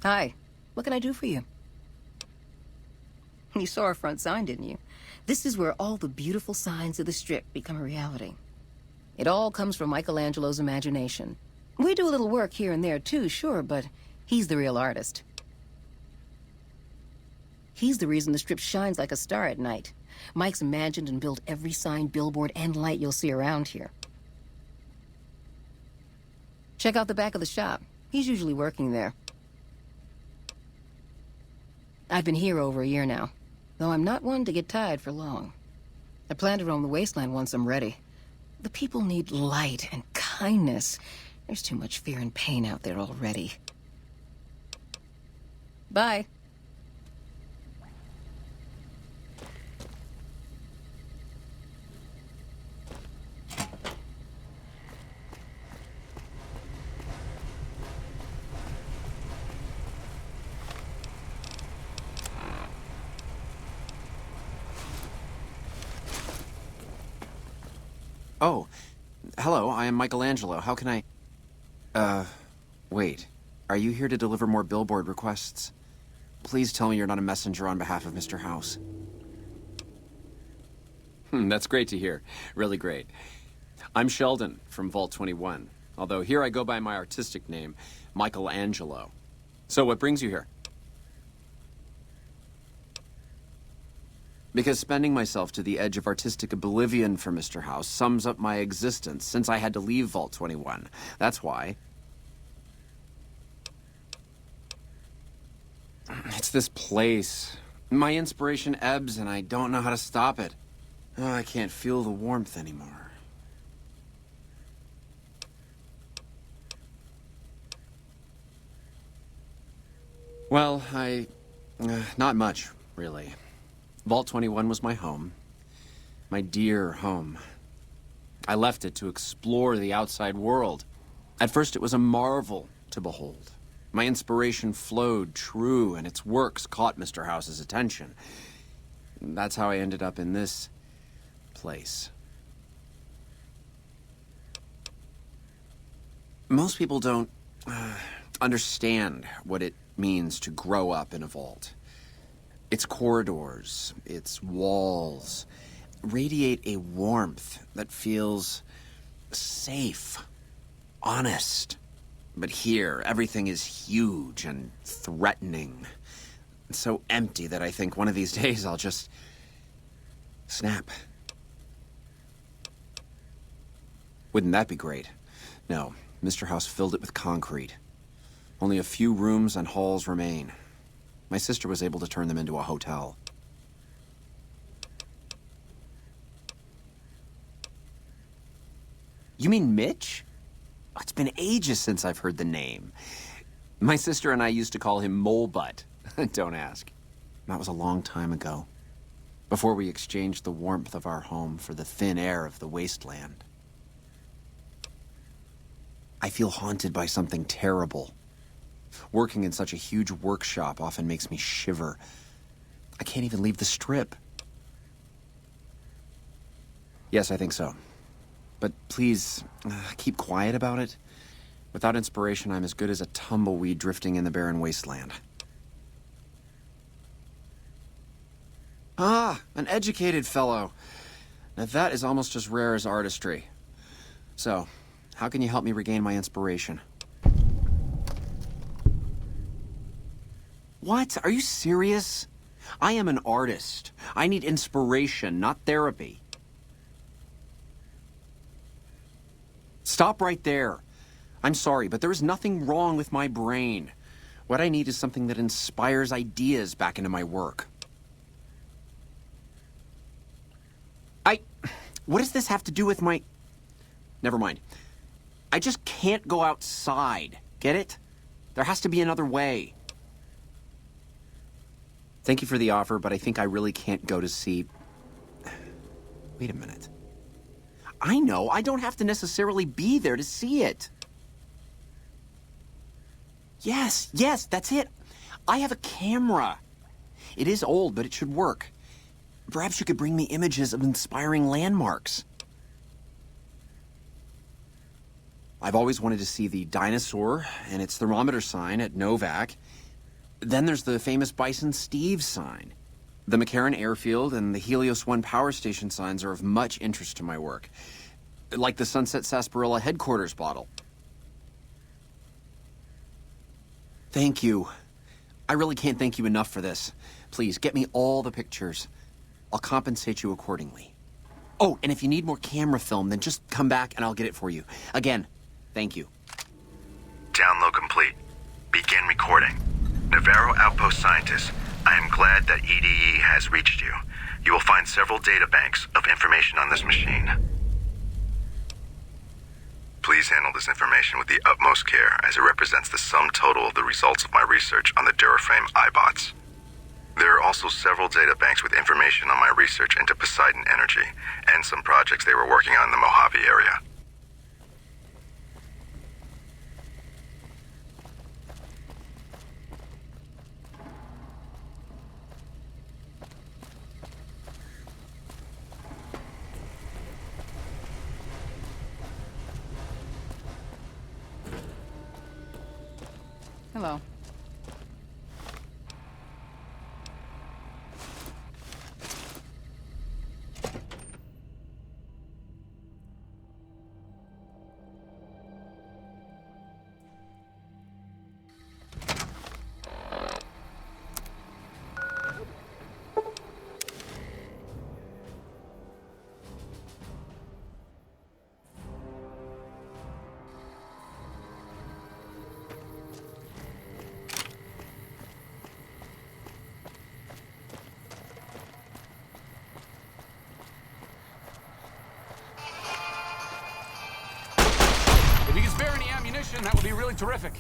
Hi. What can I do for you? You saw our front sign, didn't you? This is where all the beautiful signs of the Strip become a reality. It all comes from Michelangelo's imagination. We do a little work here and there too, sure, but he's the real artist. He's the reason the Strip shines like a star at night. Mike's imagined and built every sign, billboard, and light you'll see around here. Check out the back of the shop. He's usually working there. I've been here over a year now, though I'm not one to get tied for long. I plan to roam the wasteland once I'm ready. The people need light and kindness. There's too much fear and pain out there already. Bye. Oh, hello, I am Michelangelo. How can I... wait. Are you here to deliver more billboard requests? Please tell me you're not a messenger on behalf of Mr. House. That's great to hear. Really great. I'm Sheldon from Vault 21, although here I go by my artistic name, Michelangelo. So what brings you here? Because spending myself to the edge of artistic oblivion for Mr. House sums up my existence since I had to leave Vault 21. That's why. It's this place. My inspiration ebbs and I don't know how to stop it. Oh, I can't feel the warmth anymore. Well, not much, really. Vault 21 was my home. My dear home. I left it to explore the outside world. At first, it was a marvel to behold. My inspiration flowed true, and its works caught Mr. House's attention. That's how I ended up in this place. Most people don't understand what it means to grow up in a vault. Its corridors, its walls, radiate a warmth that feels safe, honest. But here, everything is huge and threatening. It's so empty that I think one of these days I'll just snap. Wouldn't that be great? No, Mr. House filled it with concrete. Only a few rooms and halls remain. My sister was able to turn them into a hotel. You mean Mitch? Oh, it's been ages since I've heard the name. My sister and I used to call him Mole Butt. Don't ask. That was a long time ago. Before we exchanged the warmth of our home for the thin air of the wasteland. I feel haunted by something terrible. Working in such a huge workshop often makes me shiver. I can't even leave the Strip. Yes, I think so. But please, keep quiet about it. Without inspiration, I'm as good as a tumbleweed drifting in the barren wasteland. Ah, an educated fellow. Now that is almost as rare as artistry. So, how can you help me regain my inspiration? What? Are you serious? I am an artist. I need inspiration, not therapy. Stop right there. I'm sorry, but there is nothing wrong with my brain. What I need is something that inspires ideas back into my work. What does this have to do with my... Never mind. I just can't go outside. Get it? There has to be another way. Thank you for the offer, but I think I really can't go to see... Wait a minute. I know, I don't have to necessarily be there to see it. Yes, that's it. I have a camera. It is old, but it should work. Perhaps you could bring me images of inspiring landmarks. I've always wanted to see the dinosaur and its thermometer sign at Novak. Then there's the famous Bison Steve sign. The McCarran Airfield and the Helios 1 power station signs are of much interest to my work. Like the Sunset Sarsaparilla headquarters bottle. Thank you. I really can't thank you enough for this. Please, get me all the pictures. I'll compensate you accordingly. Oh, and if you need more camera film, then just come back and I'll get it for you. Again, thank you. Download complete. Begin recording. Navarro Outpost Scientist, I am glad that EDE has reached you. You will find several data banks of information on this machine. Please handle this information with the utmost care, as it represents the sum total of the results of my research on the Duraframe iBots. There are also several data banks with information on my research into Poseidon Energy, and some projects they were working on in the Mojave area. Hello. If you can spare any ammunition, that would be really terrific.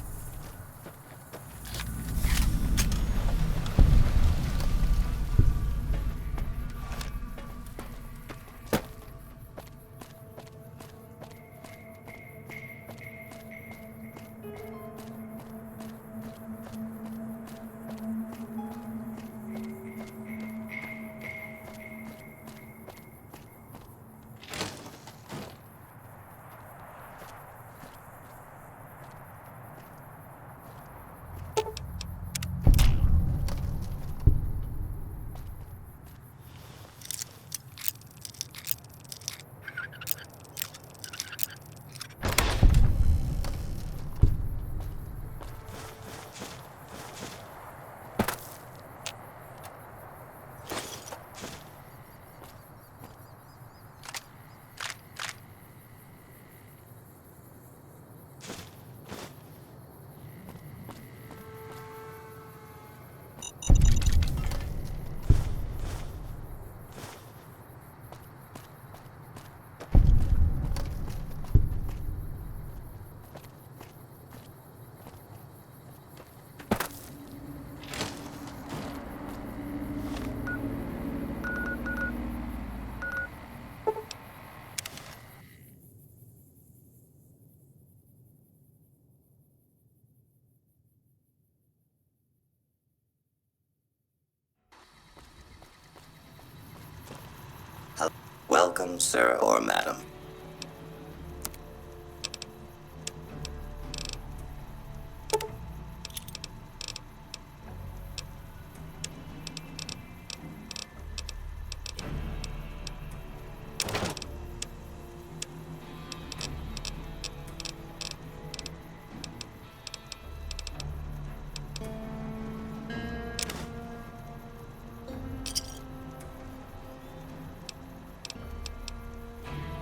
Welcome, sir or madam.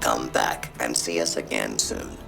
Come back and see us again soon.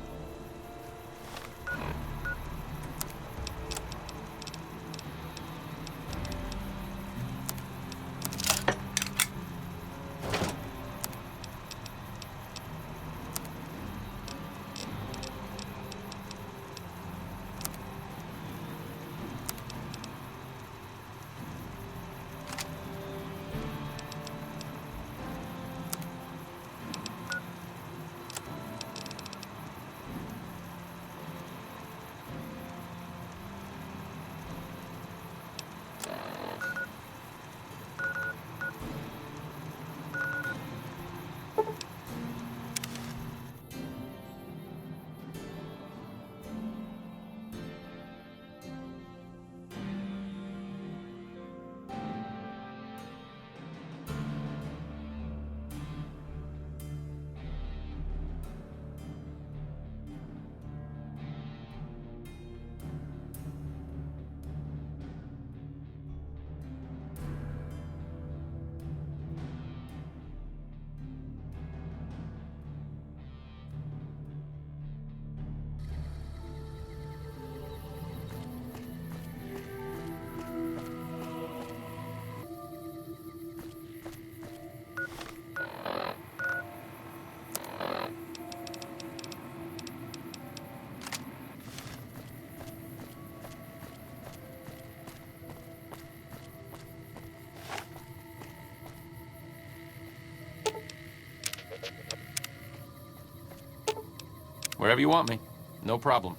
Wherever you want me. No problem.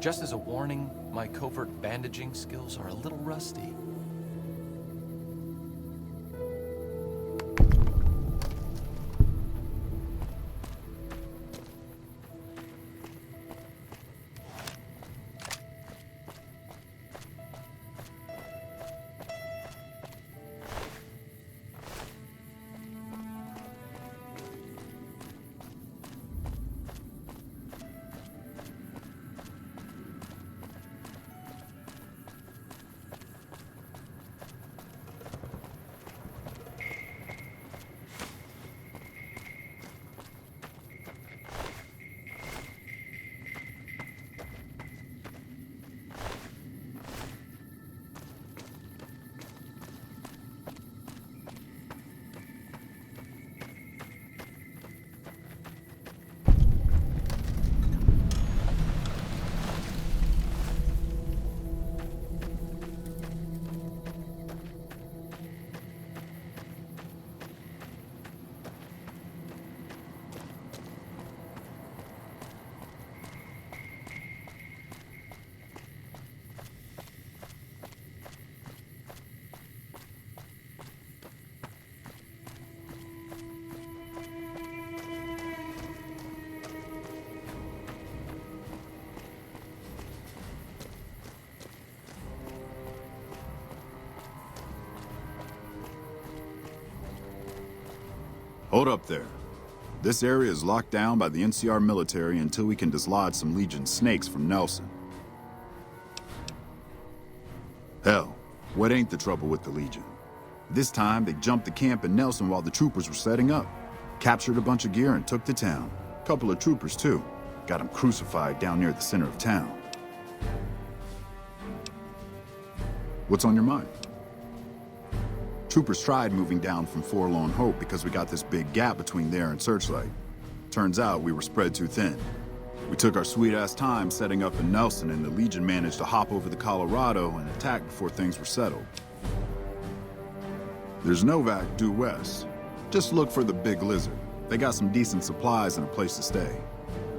Just as a warning, my covert bandaging skills are a little rusty. Hold up there. This area is locked down by the NCR military until we can dislodge some Legion snakes from Nelson. Hell, what ain't the trouble with the Legion? This time, they jumped the camp in Nelson while the troopers were setting up. Captured a bunch of gear and took the town. Couple of troopers, too. Got them crucified down near the center of town. What's on your mind? Troopers tried moving down from Forlorn Hope because we got this big gap between there and Searchlight. Turns out we were spread too thin. We took our sweet-ass time setting up in Nelson, and the Legion managed to hop over the Colorado and attack before things were settled. There's Novak due west. Just look for the Big Lizard. They got some decent supplies and a place to stay.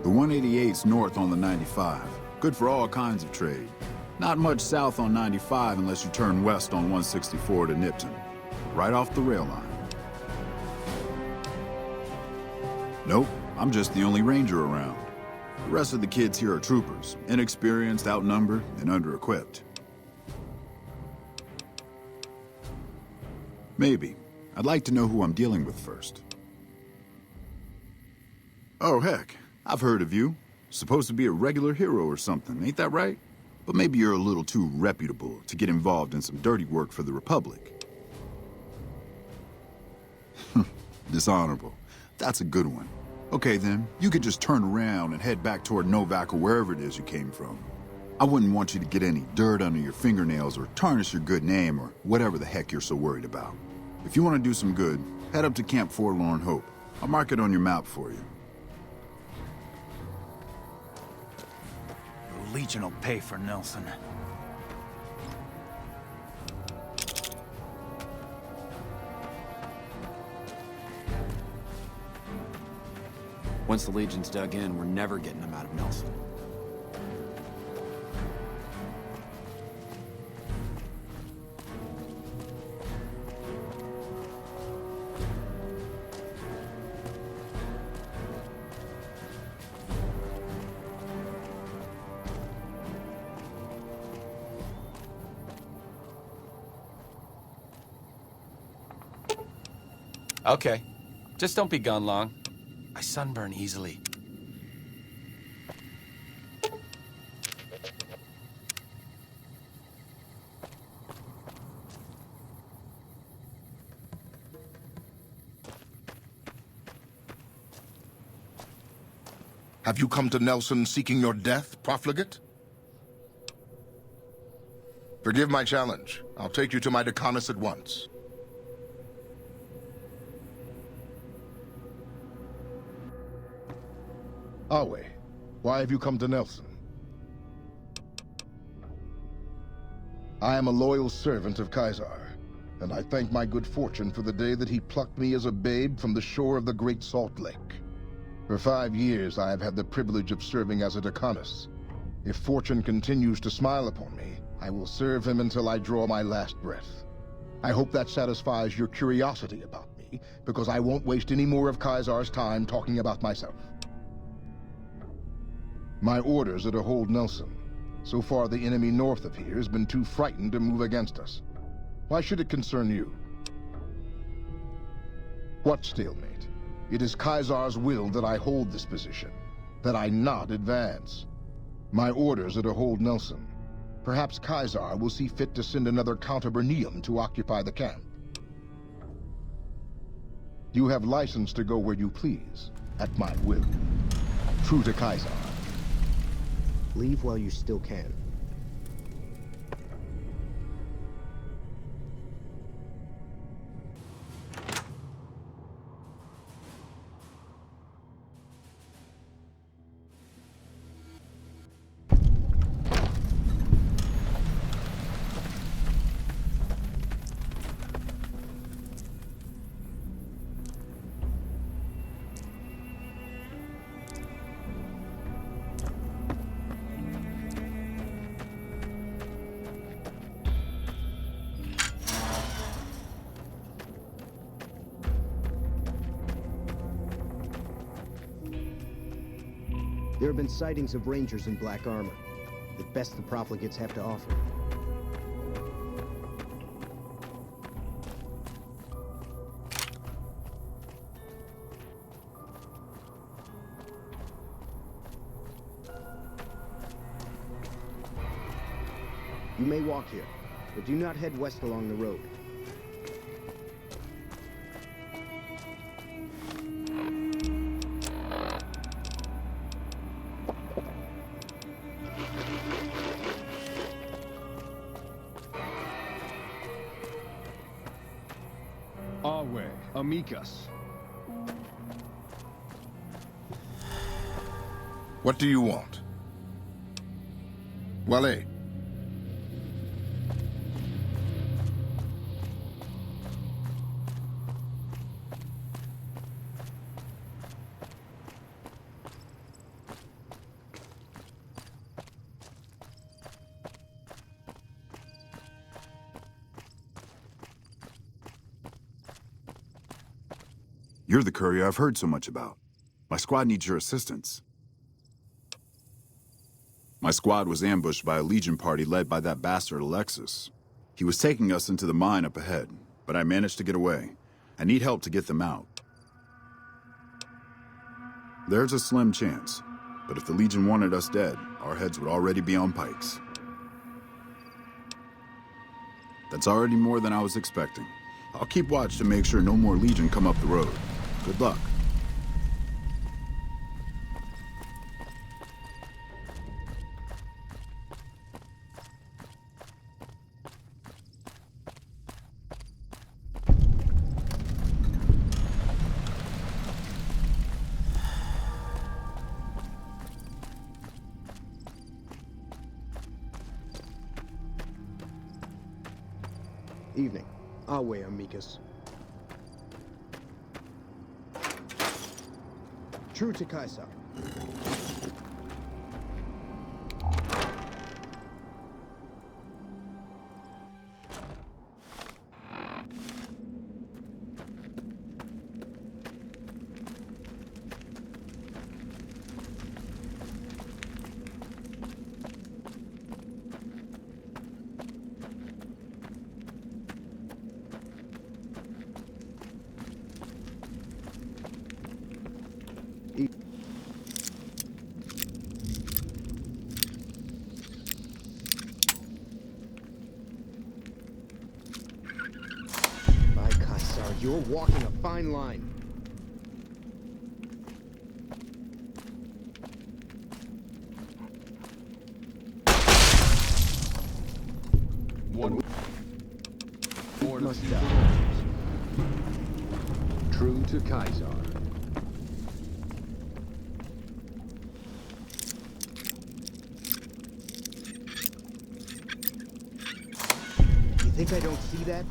The 188's north on the 95. Good for all kinds of trade. Not much south on 95 unless you turn west on 164 to Nipton. Right off the rail line. Nope, I'm just the only ranger around. The rest of the kids here are troopers, inexperienced, outnumbered, and under-equipped. Maybe. I'd like to know who I'm dealing with first. Oh, heck, I've heard of you. Supposed to be a regular hero or something, ain't that right? But maybe you're a little too reputable to get involved in some dirty work for the Republic. Dishonorable. That's a good one. Okay then, you could just turn around and head back toward Novak or wherever it is you came from. I wouldn't want you to get any dirt under your fingernails or tarnish your good name or whatever the heck you're so worried about. If you want to do some good, head up to Camp Forlorn Hope. I'll mark it on your map for you. The Legion will pay for Nelson. Once the Legion's dug in, we're never getting them out of Nelson. Okay. Just don't be gone long. I sunburn easily. Have you come to Nelson seeking your death, profligate? Forgive my challenge. I'll take you to my deconus at once. Awe, why have you come to Nelson? I am a loyal servant of Kaisar. and I thank my good fortune for the day that he plucked me as a babe from the shore of the Great Salt Lake. For 5 years, I have had the privilege of serving as a Decanus. If fortune continues to smile upon me, I will serve him until I draw my last breath. I hope that satisfies your curiosity about me, because I won't waste any more of Caesar's time talking about myself. My orders are to hold Nelson. So far, the enemy north of here has been too frightened to move against us. Why should it concern you? What stalemate? It is Caesar's will that I hold this position, that I not advance. My orders are to hold Nelson. Perhaps Caesar will see fit to send another Count Bernium to occupy the camp. You have license to go where you please, at my will. True to Caesar. Leave while you still can. There have been sightings of rangers in black armor. The best the profligates have to offer. You may walk here, but do not head west along the road. Awe, amicus. What do you want? Wale. You're the courier I've heard so much about. My squad needs your assistance. My squad was ambushed by a Legion party led by that bastard Alexis. He was taking us into the mine up ahead, but I managed to get away. I need help to get them out. There's a slim chance, but if the Legion wanted us dead, our heads would already be on pikes. That's already more than I was expecting. I'll keep watch to make sure no more Legion come up the road. Good luck. Evening. Awe, amicus. True to Caesar. By Caesar, you're walking a fine line. One more Must die. true to Caesar. You think I don't see that?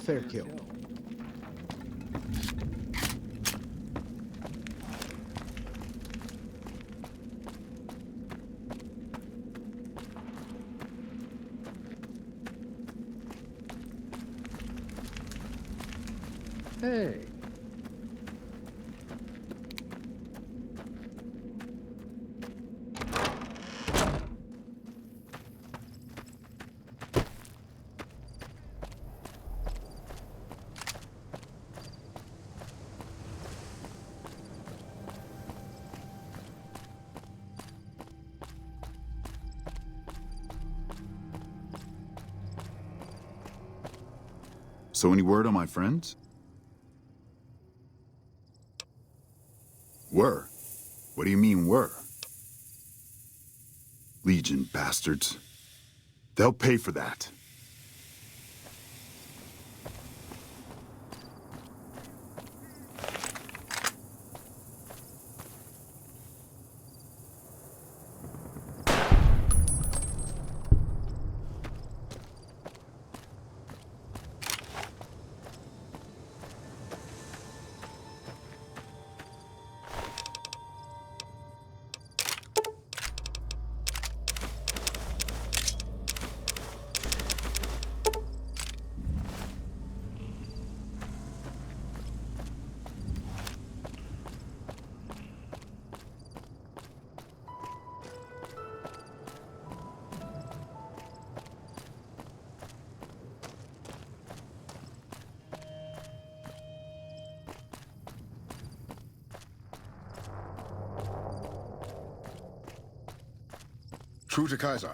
fair kill. Hey. So any word on my friends? Were? What do you mean were? Legion bastards. They'll pay for that. True to Kaiser.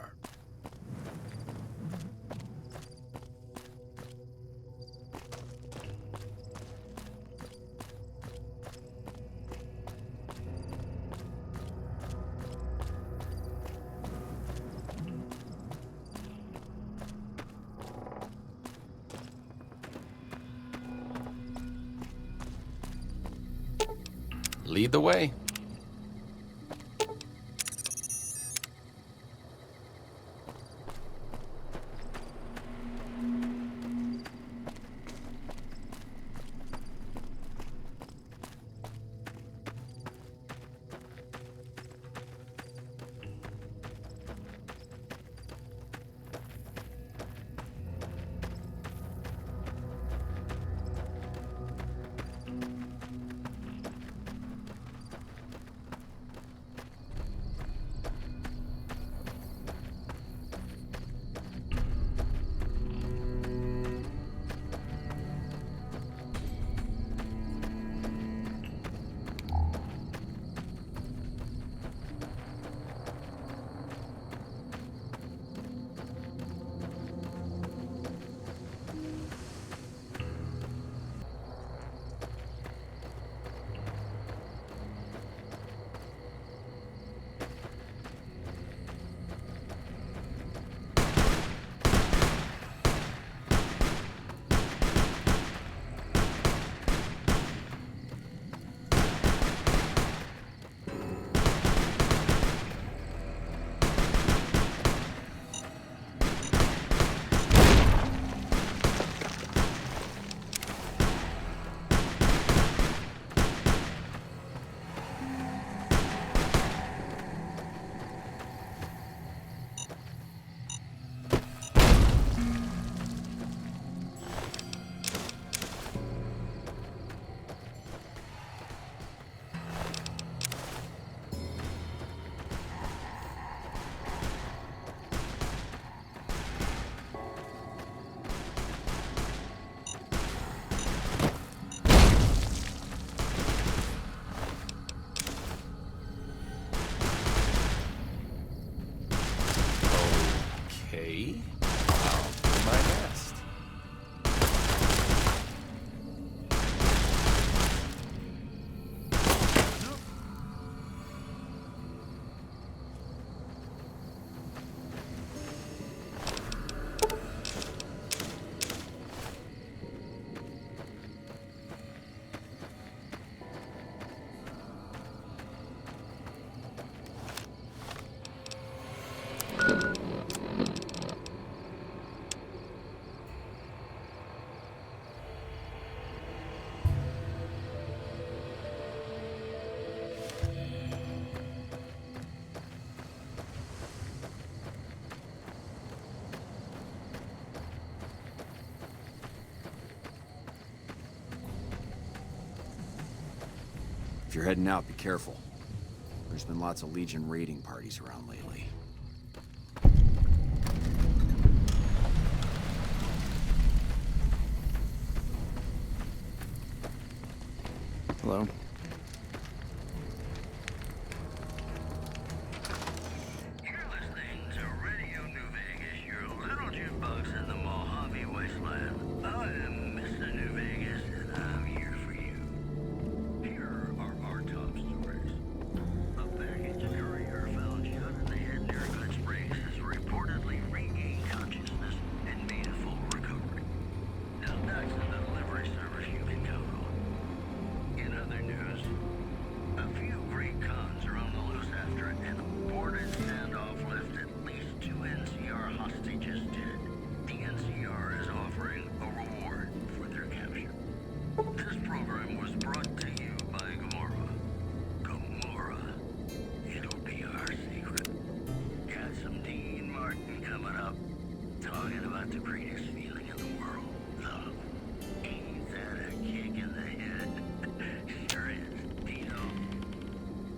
Lead the way. Okay. I'll do my best. If you're heading out, be careful. There's been lots of Legion raiding parties around lately. Hello? You're listening to Radio New Vegas, your little jukebox in the Mojave Wasteland. I am Mr. New Vegas, and I'm here for you. Here are our top stories. A baggage courier found shot in the head near Good Springs has reportedly regained consciousness and made a full recovery. Now that's a delivery service you can count on. In other news, a few Recons are on the loose after an aborted standoff left at least 2 NCR hostages dead. The NCR is offering a reward for their capture. This program was brought to you by Gamora. Gamora. It'll be our secret. Got some Dean Martin coming up, talking about the greatest feeling in the world. Love. Ain't that a kick in the head? Sure is, Dino.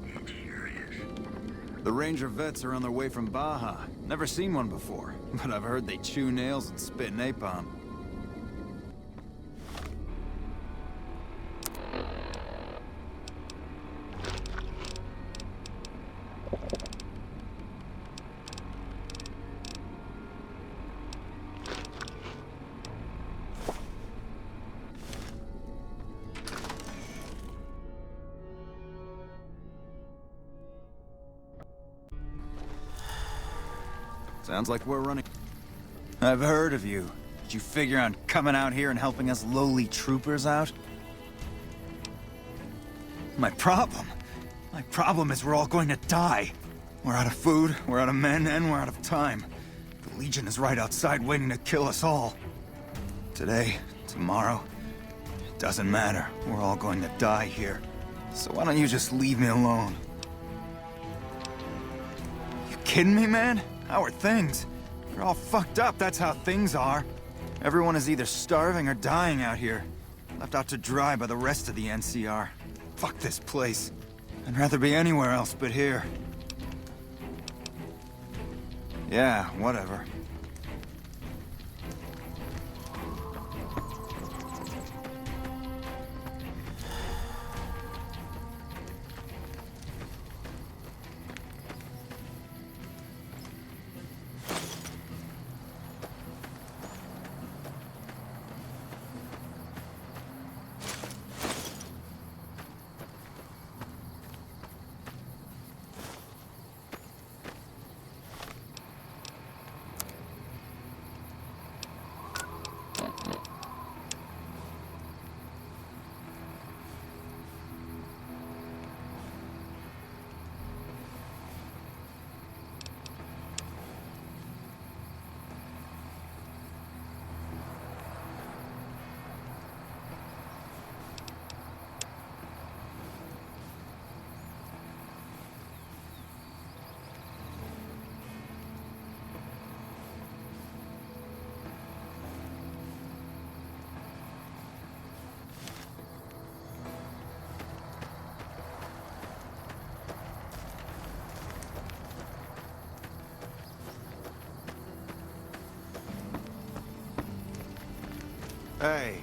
It sure is. The Ranger vets are on their way from Baja. Never seen one before, but I've heard they chew nails and spit napalm. Sounds like we're running. I've heard of you. Did you figure on coming out here and helping us lowly troopers out? My problem is we're all going to die. We're out of food, we're out of men, and we're out of time. The Legion is right outside waiting to kill us all. Today, tomorrow, it doesn't matter. We're all going to die here. So why don't you just leave me alone? You kidding me, man? How are things? They're all fucked up, that's how things are. Everyone is either starving or dying out here. Left out to dry by the rest of the NCR. Fuck this place. I'd rather be anywhere else but here. Yeah, whatever. Hey.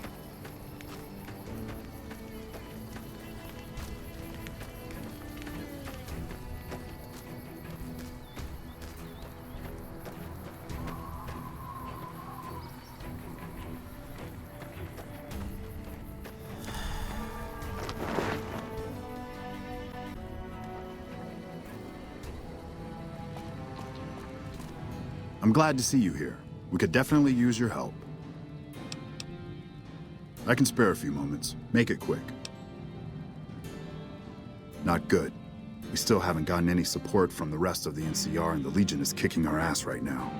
I'm glad to see you here. We could definitely use your help. I can spare a few moments. Make it quick. Not good. We still haven't gotten any support from the rest of the NCR, and the Legion is kicking our ass right now.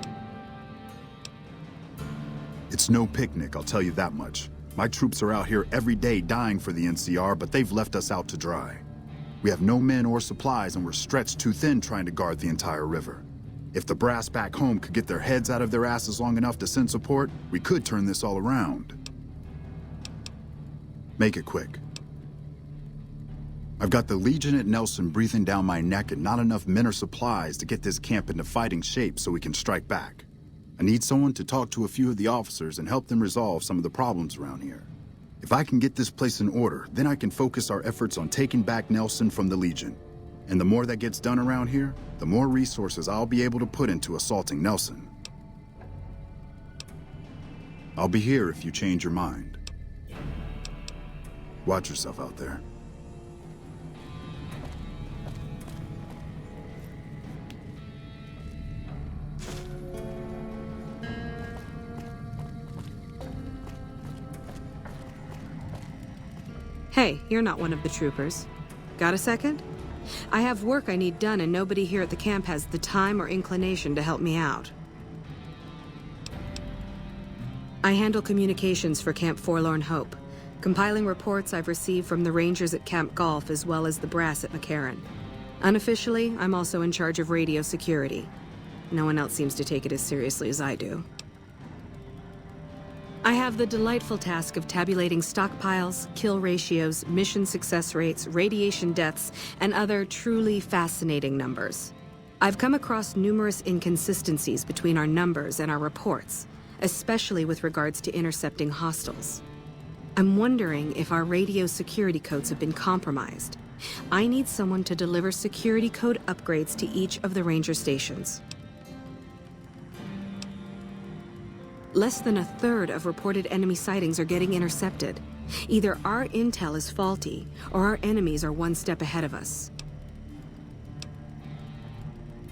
It's no picnic, I'll tell you that much. My troops are out here every day dying for the NCR, but they've left us out to dry. We have no men or supplies, and we're stretched too thin trying to guard the entire river. If the brass back home could get their heads out of their asses long enough to send support, we could turn this all around. Make it quick. I've got the Legion at Nelson breathing down my neck and not enough men or supplies to get this camp into fighting shape so we can strike back. I need someone to talk to a few of the officers and help them resolve some of the problems around here. If I can get this place in order, then I can focus our efforts on taking back Nelson from the Legion. And the more that gets done around here, the more resources I'll be able to put into assaulting Nelson. I'll be here if you change your mind. Watch yourself out there. Hey, you're not one of the troopers. Got a second? I have work I need done and nobody here at the camp has the time or inclination to help me out. I handle communications for Camp Forlorn Hope, compiling reports I've received from the Rangers at Camp Golf as well as the brass at McCarran. Unofficially, I'm also in charge of radio security. No one else seems to take it as seriously as I do. I have the delightful task of tabulating stockpiles, kill ratios, mission success rates, radiation deaths, and other truly fascinating numbers. I've come across numerous inconsistencies between our numbers and our reports, especially with regards to intercepting hostiles. I'm wondering if our radio security codes have been compromised. I need someone to deliver security code upgrades to each of the ranger stations. Less than a third of reported enemy sightings are getting intercepted. Either our intel is faulty, or our enemies are one step ahead of us.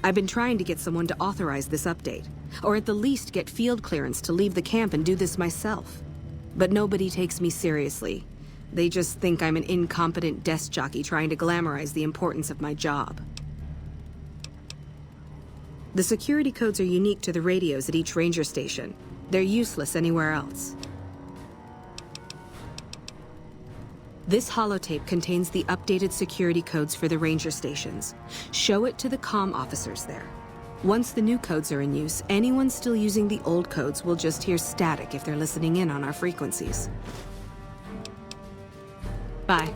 I've been trying to get someone to authorize this update, or at the least get field clearance to leave the camp and do this myself. But nobody takes me seriously. They just think I'm an incompetent desk jockey trying to glamorize the importance of my job. The security codes are unique to the radios at each ranger station. They're useless anywhere else. This holotape contains the updated security codes for the ranger stations. Show it to the comm officers there. Once the new codes are in use, anyone still using the old codes will just hear static if they're listening in on our frequencies. Bye.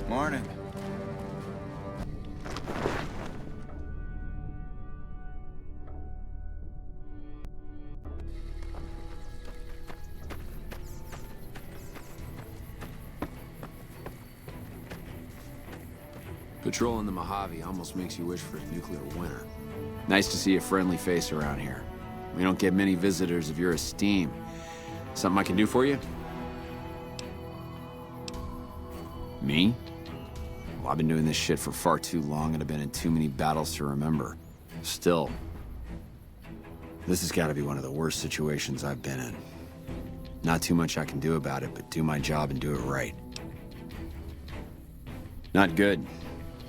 Morning. Patrolling the Mojave almost makes you wish for a nuclear winter. Nice to see a friendly face around here. We don't get many visitors of your esteem. Something I can do for you? Me? Well, I've been doing this shit for far too long and I've been in too many battles to remember. Still, this has got to be one of the worst situations I've been in. Not too much I can do about it, but do my job and do it right. Not good.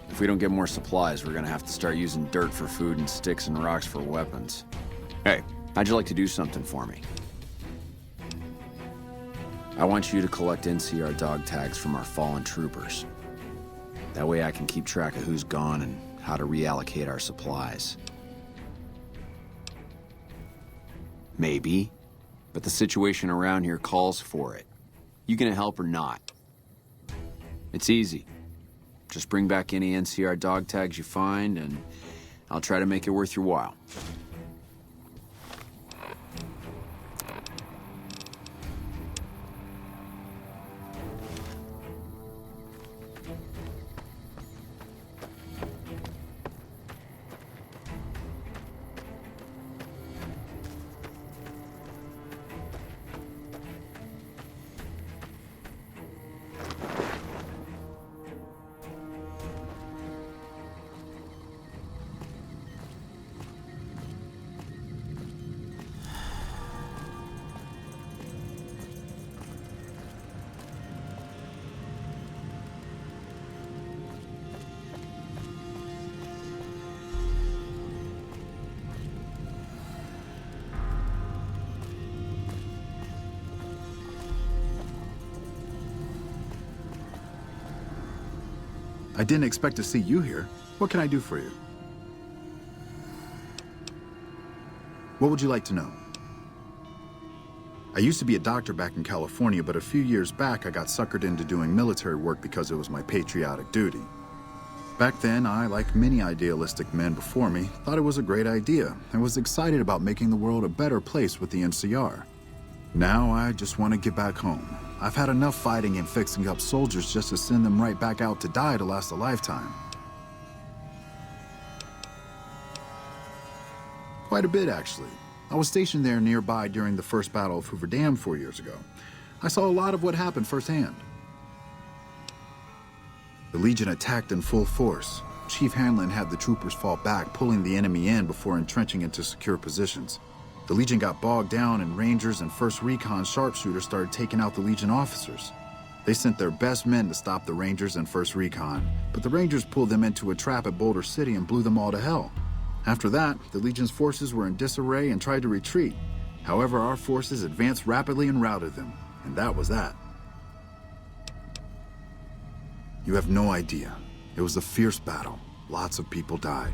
If we don't get more supplies, we're gonna have to start using dirt for food and sticks and rocks for weapons. Hey, how'd you like to do something for me? I want you to collect NCR dog tags from our fallen troopers. That way I can keep track of who's gone and how to reallocate our supplies. Maybe, but the situation around here calls for it. You gonna help or not? It's easy. Just bring back any NCR dog tags you find, and I'll try to make it worth your while. I didn't expect to see you here. What can I do for you? What would you like to know? I used to be a doctor back in California, but a few years back I got suckered into doing military work because it was my patriotic duty. Back then, I, like many idealistic men before me, thought it was a great idea and was excited about making the world a better place with the NCR. Now I just want to get back home. I've had enough fighting and fixing up soldiers just to send them right back out to die to last a lifetime. Quite a bit, actually. I was stationed there nearby during the first Battle of Hoover Dam 4 years ago. I saw a lot of what happened firsthand. The Legion attacked in full force. Chief Hanlon had the troopers fall back, pulling the enemy in before entrenching into secure positions. The Legion got bogged down, and Rangers and 1st Recon sharpshooters started taking out the Legion officers. They sent their best men to stop the Rangers and 1st Recon, but the Rangers pulled them into a trap at Boulder City and blew them all to hell. After that, the Legion's forces were in disarray and tried to retreat. However, our forces advanced rapidly and routed them, and that was that. You have no idea. It was a fierce battle. Lots of people died.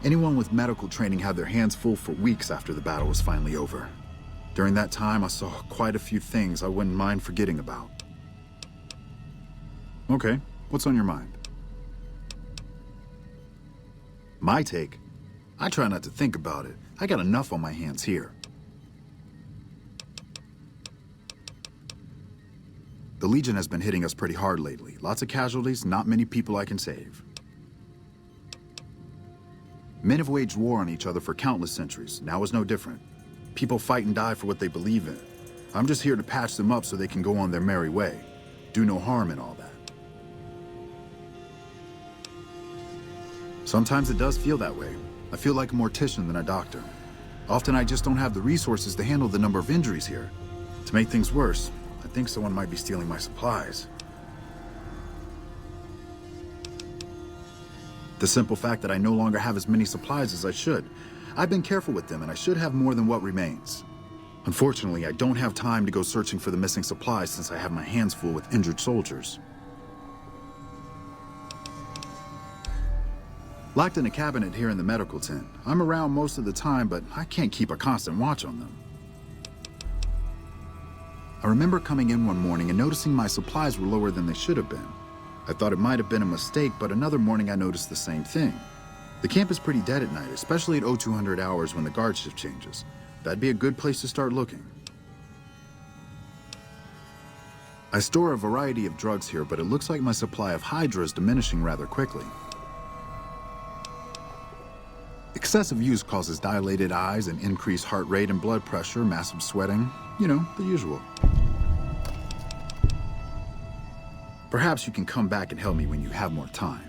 Anyone with medical training had their hands full for weeks after the battle was finally over. During that time, I saw quite a few things I wouldn't mind forgetting about. Okay, what's on your mind? My take? I try not to think about it. I got enough on my hands here. The Legion has been hitting us pretty hard lately. Lots of casualties, not many people I can save. Men have waged war on each other for countless centuries. Now is no different. People fight and die for what they believe in. I'm just here to patch them up so they can go on their merry way. Do no harm in all that. Sometimes it does feel that way. I feel like a mortician than a doctor. Often I just don't have the resources to handle the number of injuries here. To make things worse, I think someone might be stealing my supplies. The simple fact that I no longer have as many supplies as I should. I've been careful with them, and I should have more than what remains. Unfortunately, I don't have time to go searching for the missing supplies since I have my hands full with injured soldiers. Locked in a cabinet here in the medical tent. I'm around most of the time, but I can't keep a constant watch on them. I remember coming in one morning and noticing my supplies were lower than they should have been. I thought it might have been a mistake, but another morning I noticed the same thing. The camp is pretty dead at night, especially at 0200 hours when the guard shift changes. That'd be a good place to start looking. I store a variety of drugs here, but it looks like my supply of Hydra is diminishing rather quickly. Excessive use causes dilated eyes and increased heart rate and blood pressure, massive sweating, you know, the usual. Perhaps you can come back and help me when you have more time.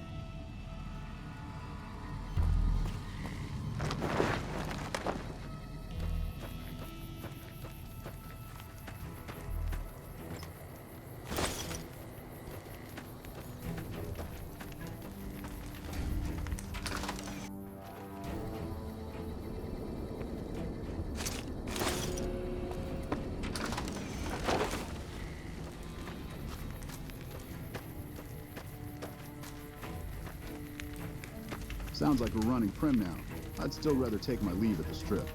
Sounds like we're running prim now. I'd still rather take my leave at the Strip.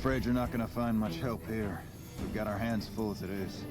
afraid you're not gonna find much help here. We've got our hands full as it is.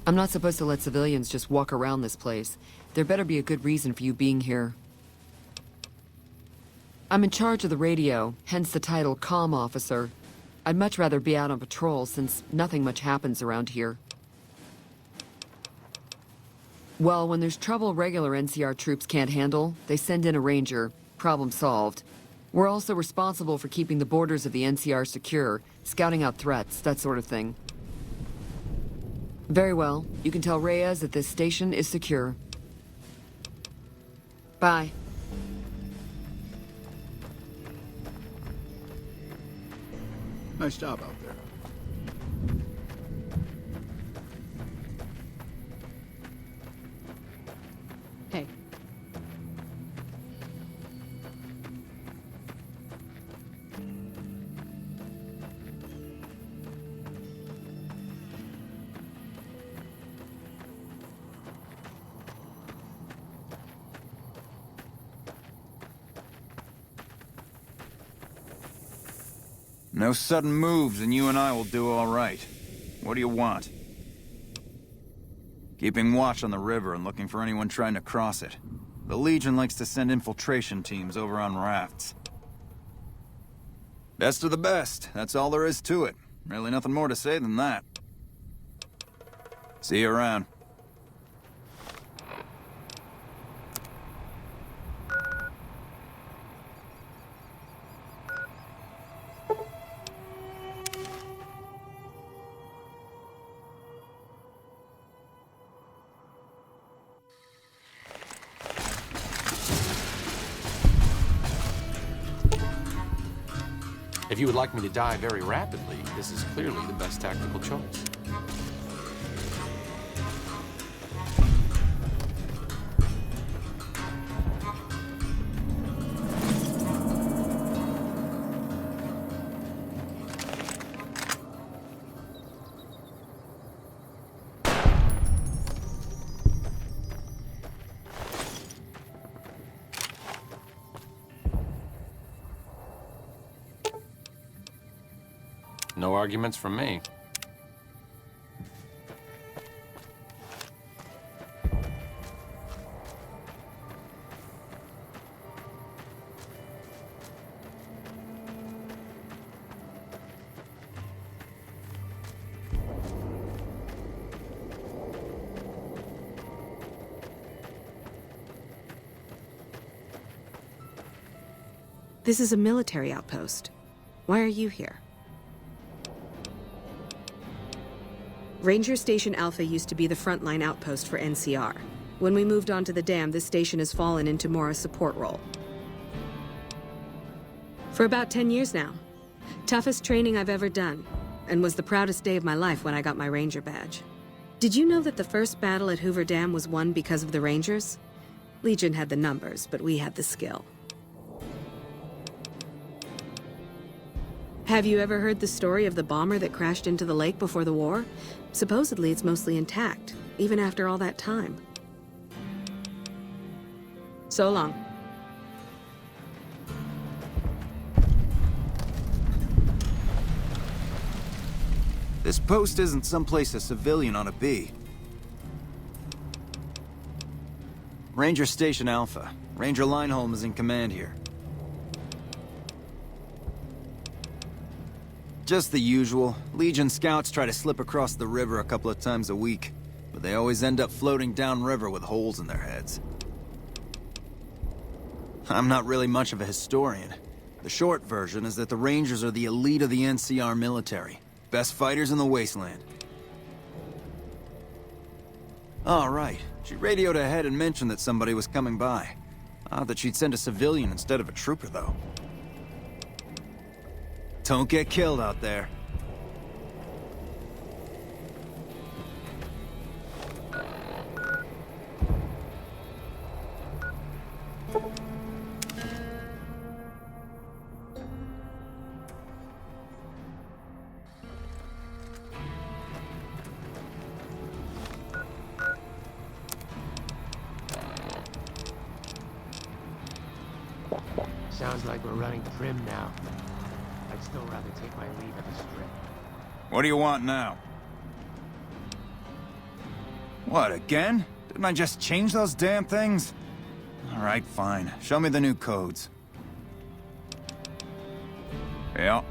I'm not supposed to let civilians just walk around this place. There better be a good reason for you being here. I'm in charge of the radio, hence the title Comm Officer. I'd much rather be out on patrol since nothing much happens around here. Well, when there's trouble regular NCR troops can't handle, they send in a ranger. Problem solved. We're also responsible for keeping the borders of the NCR secure, scouting out threats, that sort of thing. Very well. You can tell Reyes that this station is secure. Bye. Nice job out there. Hey. No sudden moves and you and I will do all right. What do you want? Keeping watch on the river and looking for anyone trying to cross it. The Legion likes to send infiltration teams over on rafts. Best of the best, that's all there is to it. Really nothing more to say than that. See you around. If you would like me to die very rapidly, this is clearly the best tactical choice. No arguments from me. This is a military outpost. Why are you here? Ranger Station Alpha used to be the frontline outpost for NCR. When we moved on to the dam, this station has fallen into more a support role. For about 10 years now. Toughest training I've ever done, and was the proudest day of my life when I got my Ranger badge. Did you know that the first battle at Hoover Dam was won because of the Rangers? Legion had the numbers, but we had the skill. Have you ever heard the story of the bomber that crashed into the lake before the war? Supposedly it's mostly intact, even after all that time. So long. This post isn't someplace a civilian ought to be. Ranger Station Alpha. Ranger Lineholm is in command here. Just the usual. Legion scouts try to slip across the river a couple of times a week, but they always end up floating downriver with holes in their heads. I'm not really much of a historian. The short version is that the Rangers are the elite of the NCR military. Best fighters in the wasteland. All right. She radioed ahead and mentioned that somebody was coming by. Odd that she'd send a civilian instead of a trooper, though. Don't get killed out there. Sounds like we're running trim now. I'd still rather take my leave at the strip. What do you want now? What, again? Didn't I just change those damn things? All right, fine. Show me the new codes. Yeah.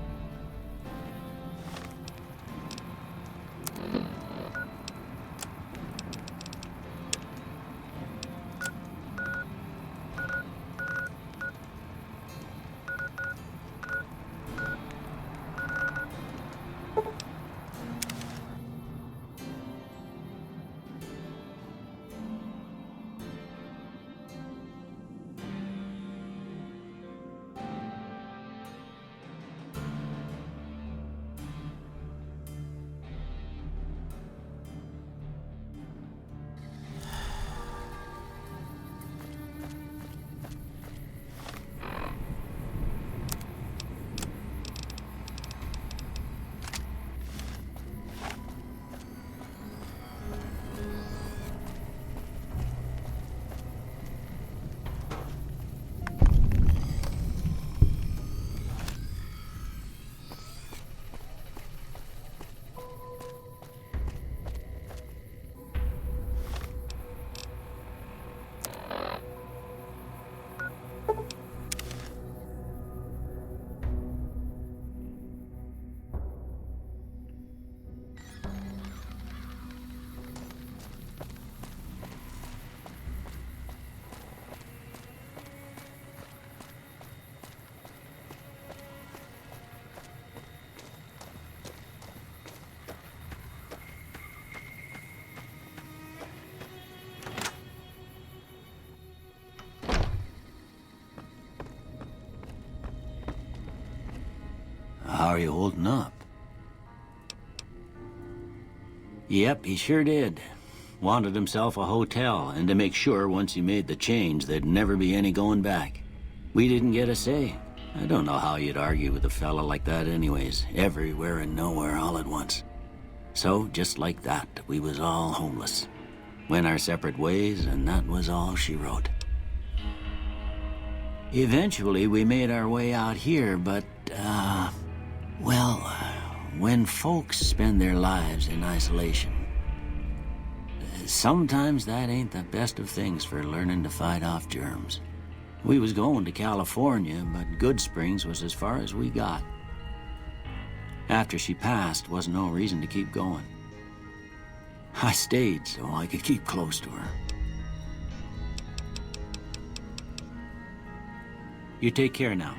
How are you holding up? Yep, he sure did. Wanted himself a hotel, and to make sure once he made the change, there'd never be any going back. We didn't get a say. I don't know how you'd argue with a fella like that anyways, everywhere and nowhere all at once. So, just like that, we was all homeless. Went our separate ways, and that was all she wrote. Eventually, we made our way out here, but, well, when folks spend their lives in isolation, sometimes that ain't the best of things for learning to fight off germs. We was going to California, but Good Springs was as far as we got. After she passed, wasn't no reason to keep going. I stayed so I could keep close to her. You take care now.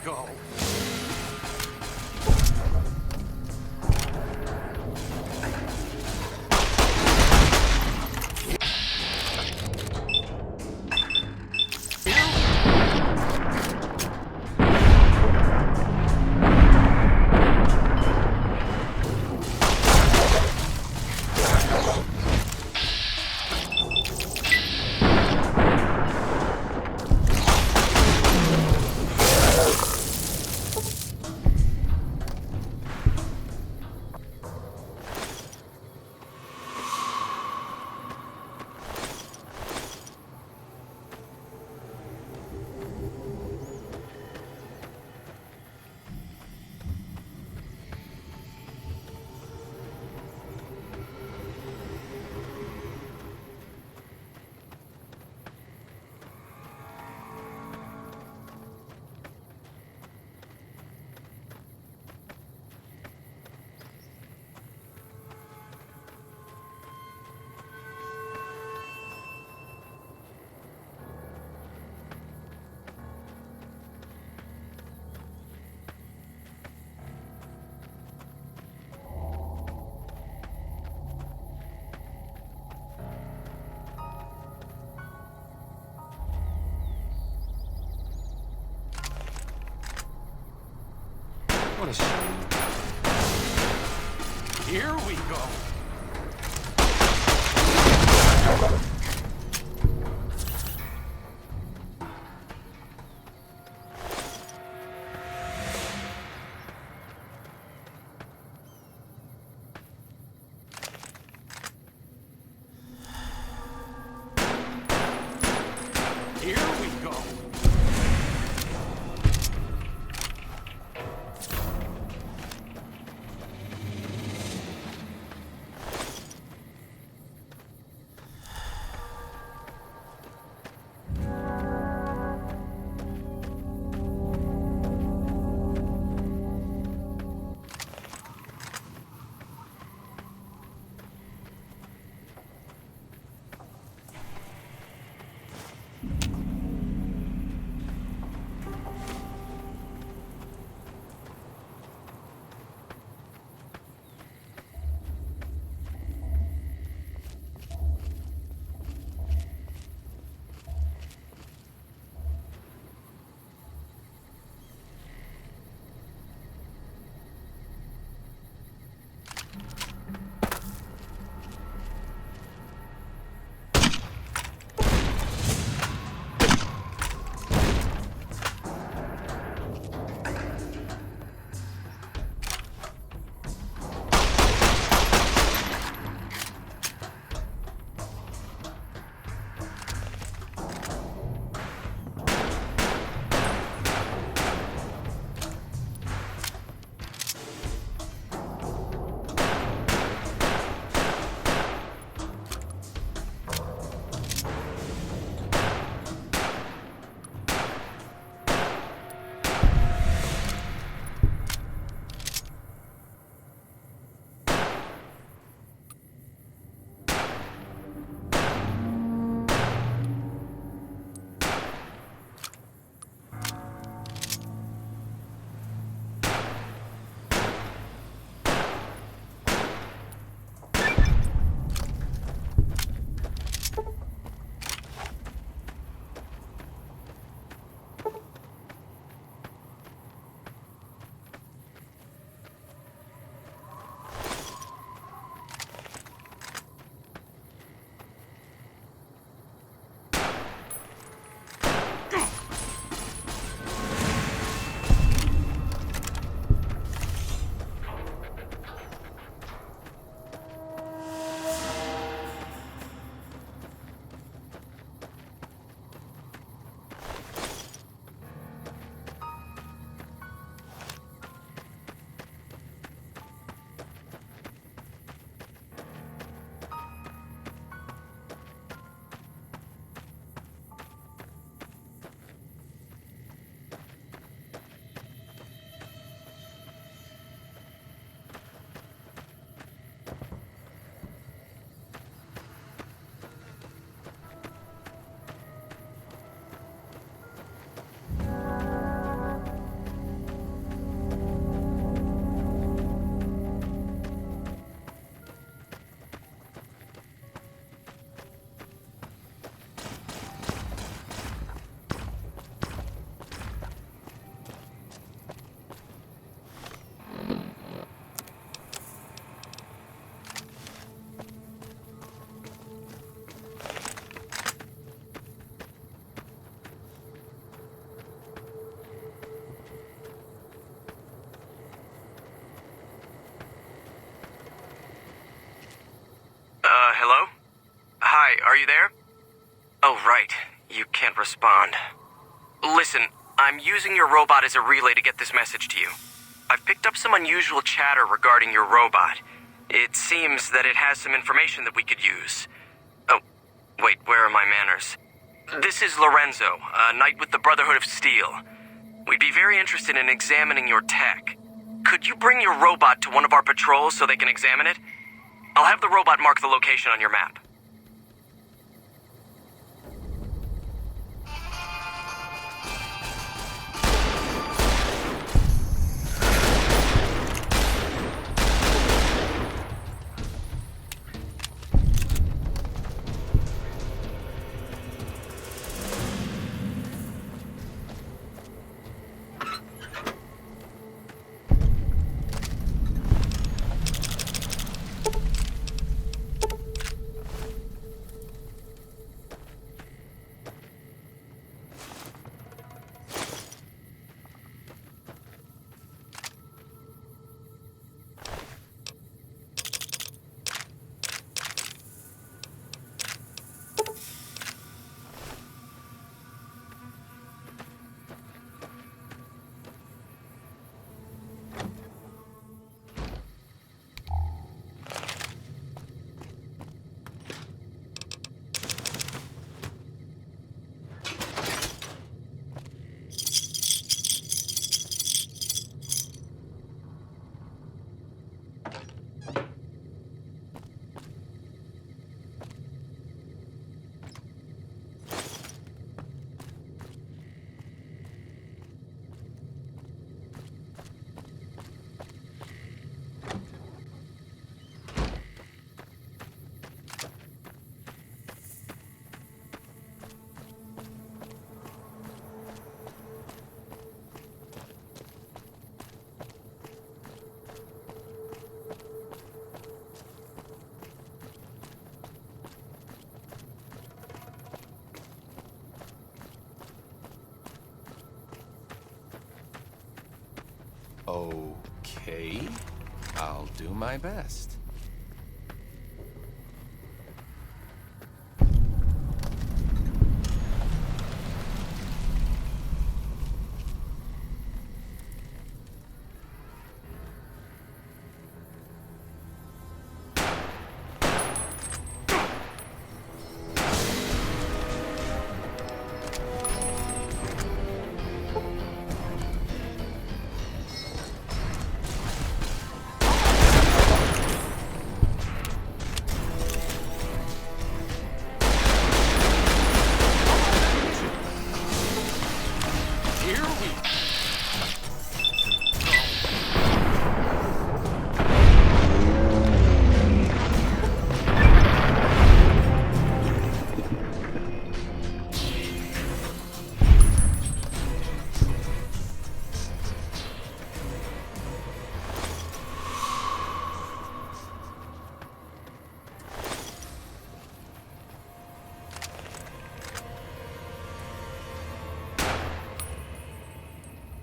go. What a shame. Here we go. Here we go. Hello? Hi, are you there? Oh, right. You can't respond. Listen, I'm using your robot as a relay to get this message to you. I've picked up some unusual chatter regarding your robot. It seems that it has some information that we could use. Oh, wait, where are my manners? This is Lorenzo, a knight with the Brotherhood of Steel. We'd be very interested in examining your tech. Could you bring your robot to one of our patrols so they can examine it? I'll have the robot mark the location on your map. Okay, I'll do my best.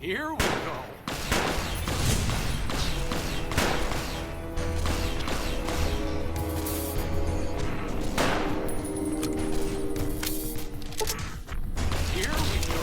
Here we go. Here we go.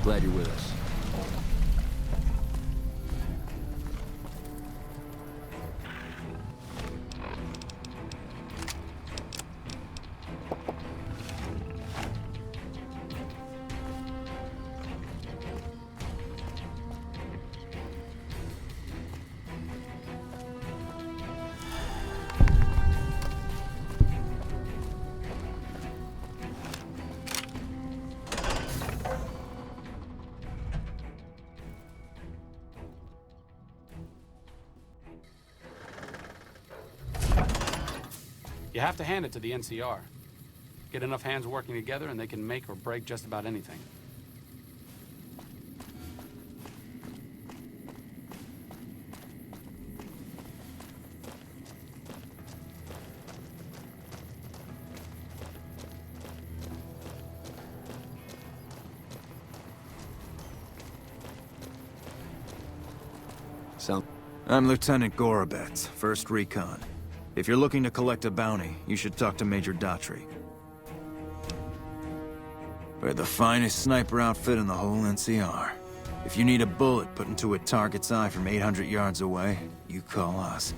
Glad you're with us. You have to hand it to the NCR. Get enough hands working together and they can make or break just about anything. I'm Lieutenant Gorobets, 1st Recon. If you're looking to collect a bounty, you should talk to Major Daughtry. We're the finest sniper outfit in the whole NCR. If you need a bullet put into a target's eye from 800 yards away, you call us.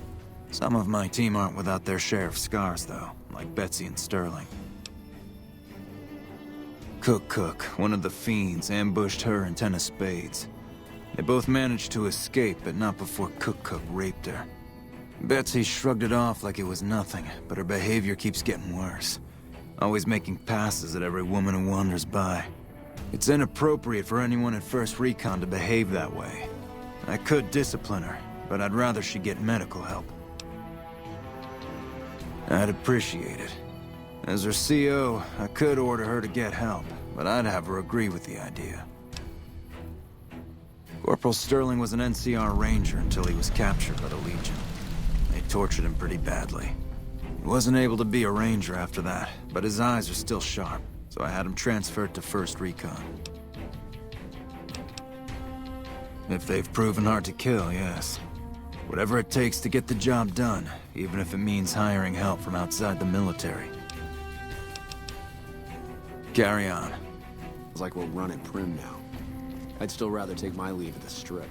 Some of my team aren't without their share of scars, though, like Betsy and Sterling. Cook, one of the Fiends, ambushed her and 10 of Spades. They both managed to escape, but not before Cook raped her. Betsy shrugged it off like it was nothing, but her behavior keeps getting worse. Always making passes at every woman who wanders by. It's inappropriate for anyone at 1st Recon to behave that way. I could discipline her, but I'd rather she get medical help. I'd appreciate it. As her CO, I could order her to get help, but I'd have her agree with the idea. Corporal Sterling was an NCR Ranger until he was captured by the Legion. They tortured him pretty badly. He wasn't able to be a Ranger after that, but his eyes are still sharp, so I had him transferred to 1st Recon. If they've proven hard to kill, yes. Whatever it takes to get the job done, even if it means hiring help from outside the military. Carry on. It's like we're running prim now. I'd still rather take my leave at the Strip.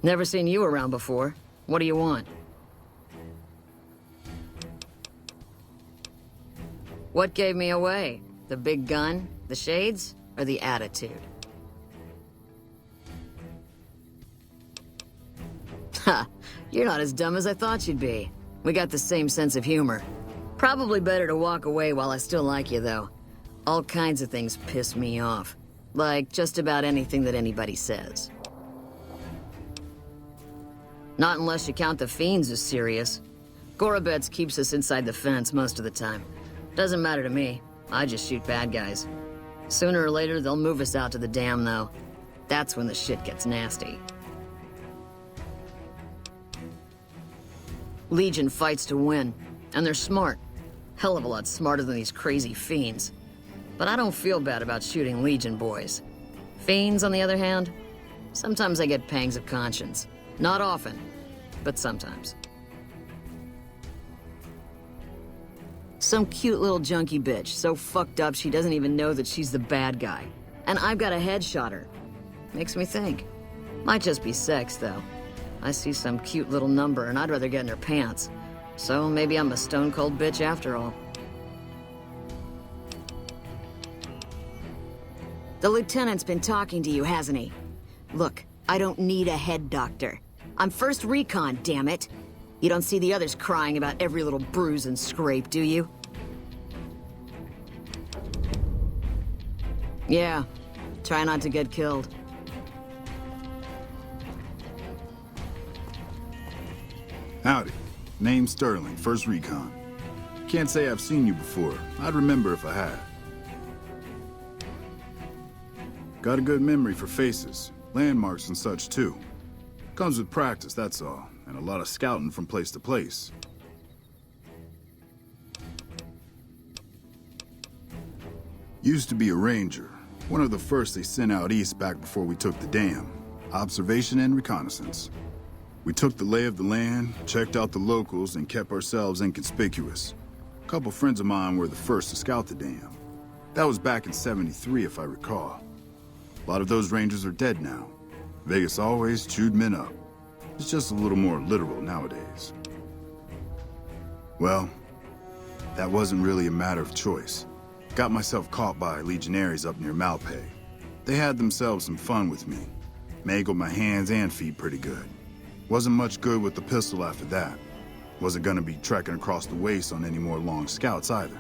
Never seen you around before. What do you want? What gave me away? The big gun, the shades, or the attitude? Ha! You're not as dumb as I thought you'd be. We got the same sense of humor. Probably better to walk away while I still like you, though. All kinds of things piss me off. Like just about anything that anybody says. Not unless you count the Fiends as serious. Gorobets keeps us inside the fence most of the time. Doesn't matter to me. I just shoot bad guys. Sooner or later, they'll move us out to the dam, though. That's when the shit gets nasty. Legion fights to win, and they're smart. Hell of a lot smarter than these crazy Fiends. But I don't feel bad about shooting Legion boys. Fiends, on the other hand, sometimes I get pangs of conscience. Not often, but sometimes. Some cute little junkie bitch, so fucked up she doesn't even know that she's the bad guy. And I've got a headshot her. Makes me think. Might just be sex, though. I see some cute little number and I'd rather get in her pants. So maybe I'm a stone-cold bitch after all. The lieutenant's been talking to you, hasn't he? Look, I don't need a head doctor. I'm 1st Recon, damn it. You don't see the others crying about every little bruise and scrape, do you? Yeah. Try not to get killed. Howdy. Name's Sterling, 1st Recon. Can't say I've seen you before. I'd remember if I had. Got a good memory for faces, landmarks and such too. Comes with practice, that's all, and a lot of scouting from place to place. Used to be a ranger, one of the first they sent out east back before we took the dam. Observation and reconnaissance. We took the lay of the land, checked out the locals, and kept ourselves inconspicuous. A couple friends of mine were the first to scout the dam. That was back in '73, if I recall. A lot of those rangers are dead now. Vegas always chewed men up. It's just a little more literal nowadays. Well, that wasn't really a matter of choice. Got myself caught by legionaries up near Malpay. They had themselves some fun with me. Mangled my hands and feet pretty good. Wasn't much good with the pistol after that. Wasn't gonna be trekking across the waste on any more long scouts either.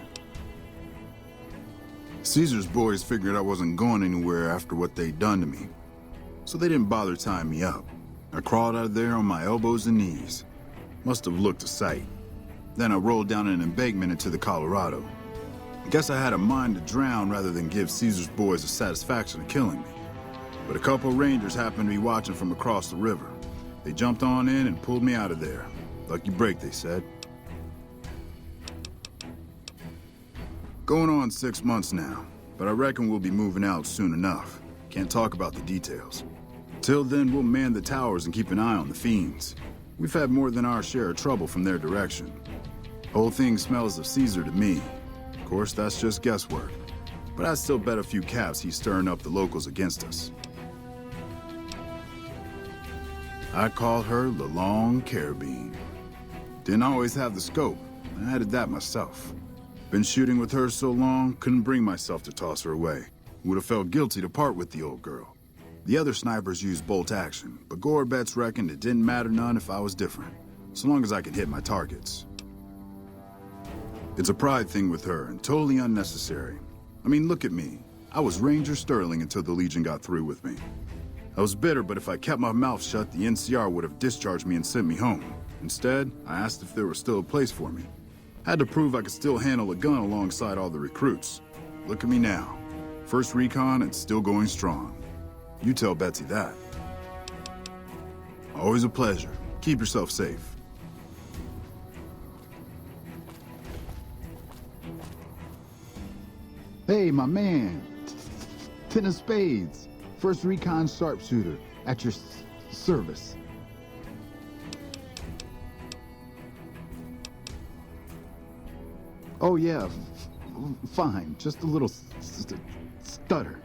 Caesar's boys figured I wasn't going anywhere after what they'd done to me, so they didn't bother tying me up. I crawled out of there on my elbows and knees. Must have looked a sight. Then I rolled down an embankment into the Colorado. I guess I had a mind to drown rather than give Caesar's boys the satisfaction of killing me. But a couple rangers happened to be watching from across the river. They jumped on in and pulled me out of there. Lucky break, they said. Going on 6 months now, but I reckon we'll be moving out soon enough. Can't talk about the details. Till then, we'll man the towers and keep an eye on the Fiends. We've had more than our share of trouble from their direction. Whole thing smells of Caesar to me. Of course, that's just guesswork. But I'd still bet a few caps he's stirring up the locals against us. I called her the Long Carabine. Didn't always have the scope. I added that myself. Been shooting with her so long, couldn't bring myself to toss her away. Would have felt guilty to part with the old girl. The other snipers used bolt action, but Gorbets reckoned it didn't matter none if I was different, so long as I could hit my targets. It's a pride thing with her, and totally unnecessary. I mean, look at me. I was Ranger Sterling until the Legion got through with me. I was bitter, but if I kept my mouth shut, the NCR would have discharged me and sent me home. Instead, I asked if there was still a place for me. Had to prove I could still handle a gun alongside all the recruits. Look at me now. First recon and still going strong. You tell Betsy that. Always a pleasure. Keep yourself safe. Hey, my man. Ten of Spades. First recon sharpshooter. At your service. Oh yeah, fine. Just a little stutter.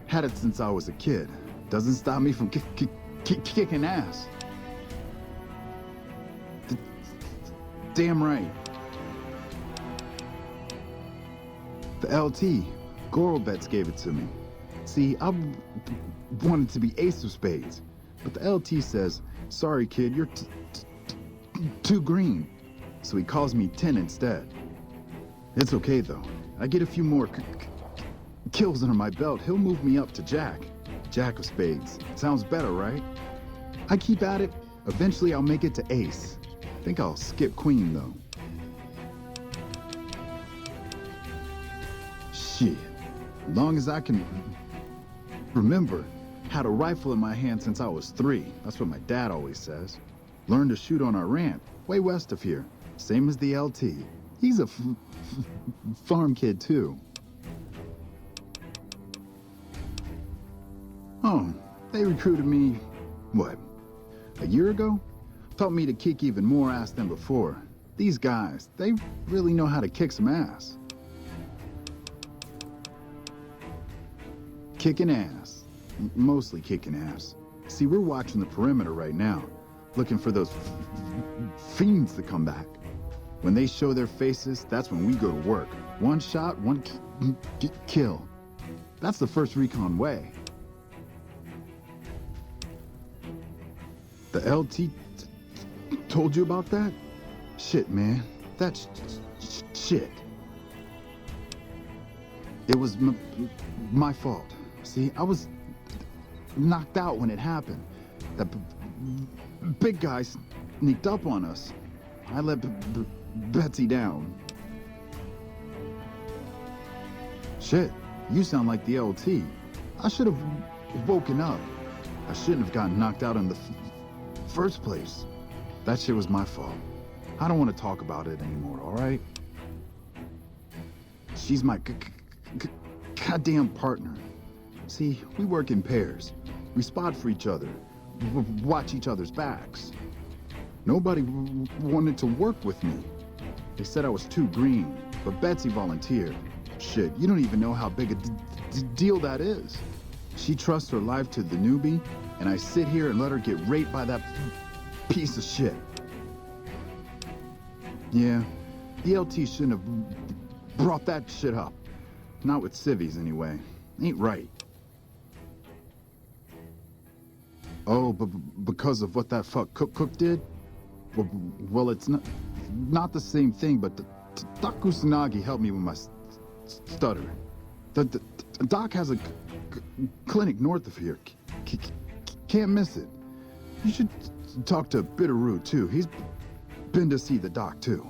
Had it since I was a kid. Doesn't stop me from kicking ass. Damn right. The LT, Gorbets gave it to me. See, I wanted to be Ace of Spades, but the LT says, sorry kid, you're too green. So he calls me 10 instead. It's okay though. I get a few more kills under my belt, he'll move me up to Jack. Jack of Spades. Sounds better, right? I keep at it. Eventually I'll make it to Ace. Think I'll skip Queen though. Shit. As long as I can remember. Had a rifle in my hand since I was 3. That's what my dad always says. Learned to shoot on our ramp, way west of here. Same as the LT. He's a farm kid too. Oh, they recruited me, what, a year ago? Taught me to kick even more ass than before. These guys, they really know how to kick some ass. Kicking ass. Mostly kicking ass. See, we're watching the perimeter right now, looking for those fiends to come back. When they show their faces, that's when we go to work. One shot, one kill. That's the first recon way. The LT told you about that? Shit, man. That's shit. It was my fault. See, I was knocked out when it happened. That big guy sneaked up on us. I let Betsy down. Shit, you sound like the LT. I should have woken up. I shouldn't have gotten knocked out in the first place. That shit was my fault. I don't want to talk about it anymore, all right? She's my goddamn partner. See, we work in pairs. We spot for each other, watch each other's backs. Nobody wanted to work with me. They said I was too green, but Betsy volunteered. Shit, you don't even know how big a deal that is. She trusts her life to the newbie, and I sit here and let her get raped by that piece of shit. Yeah, the LT shouldn't have brought that shit up. Not with civvies, anyway. Ain't right. Oh, but because of what that fuck Cook did? Well, it's not the same thing, but Doc Kusanagi helped me with my stutter. The doc has a clinic north of here. Can't miss it. You should talk to Bitterroot, too. He's been to see the doc, too.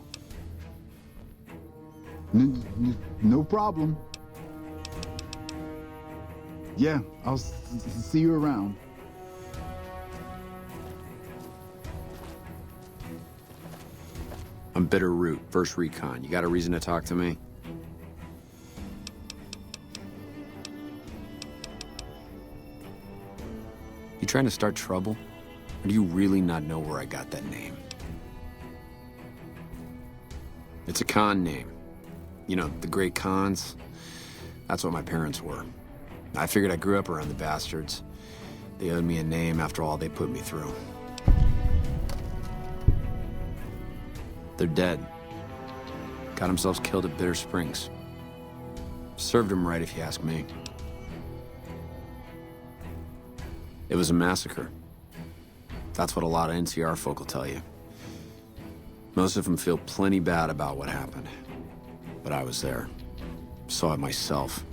No problem. Yeah, I'll see you around. I'm Bitterroot, 1st Recon. You got a reason to talk to me? You trying to start trouble? Or do you really not know where I got that name? It's a con name. You know, the great cons. That's what my parents were. I figured I grew up around the bastards. They owed me a name after all they put me through. They're dead. Got themselves killed at Bitter Springs. Served them right, if you ask me. It was a massacre. That's what a lot of NCR folk will tell you. Most of them feel plenty bad about what happened. But I was there. Saw it myself.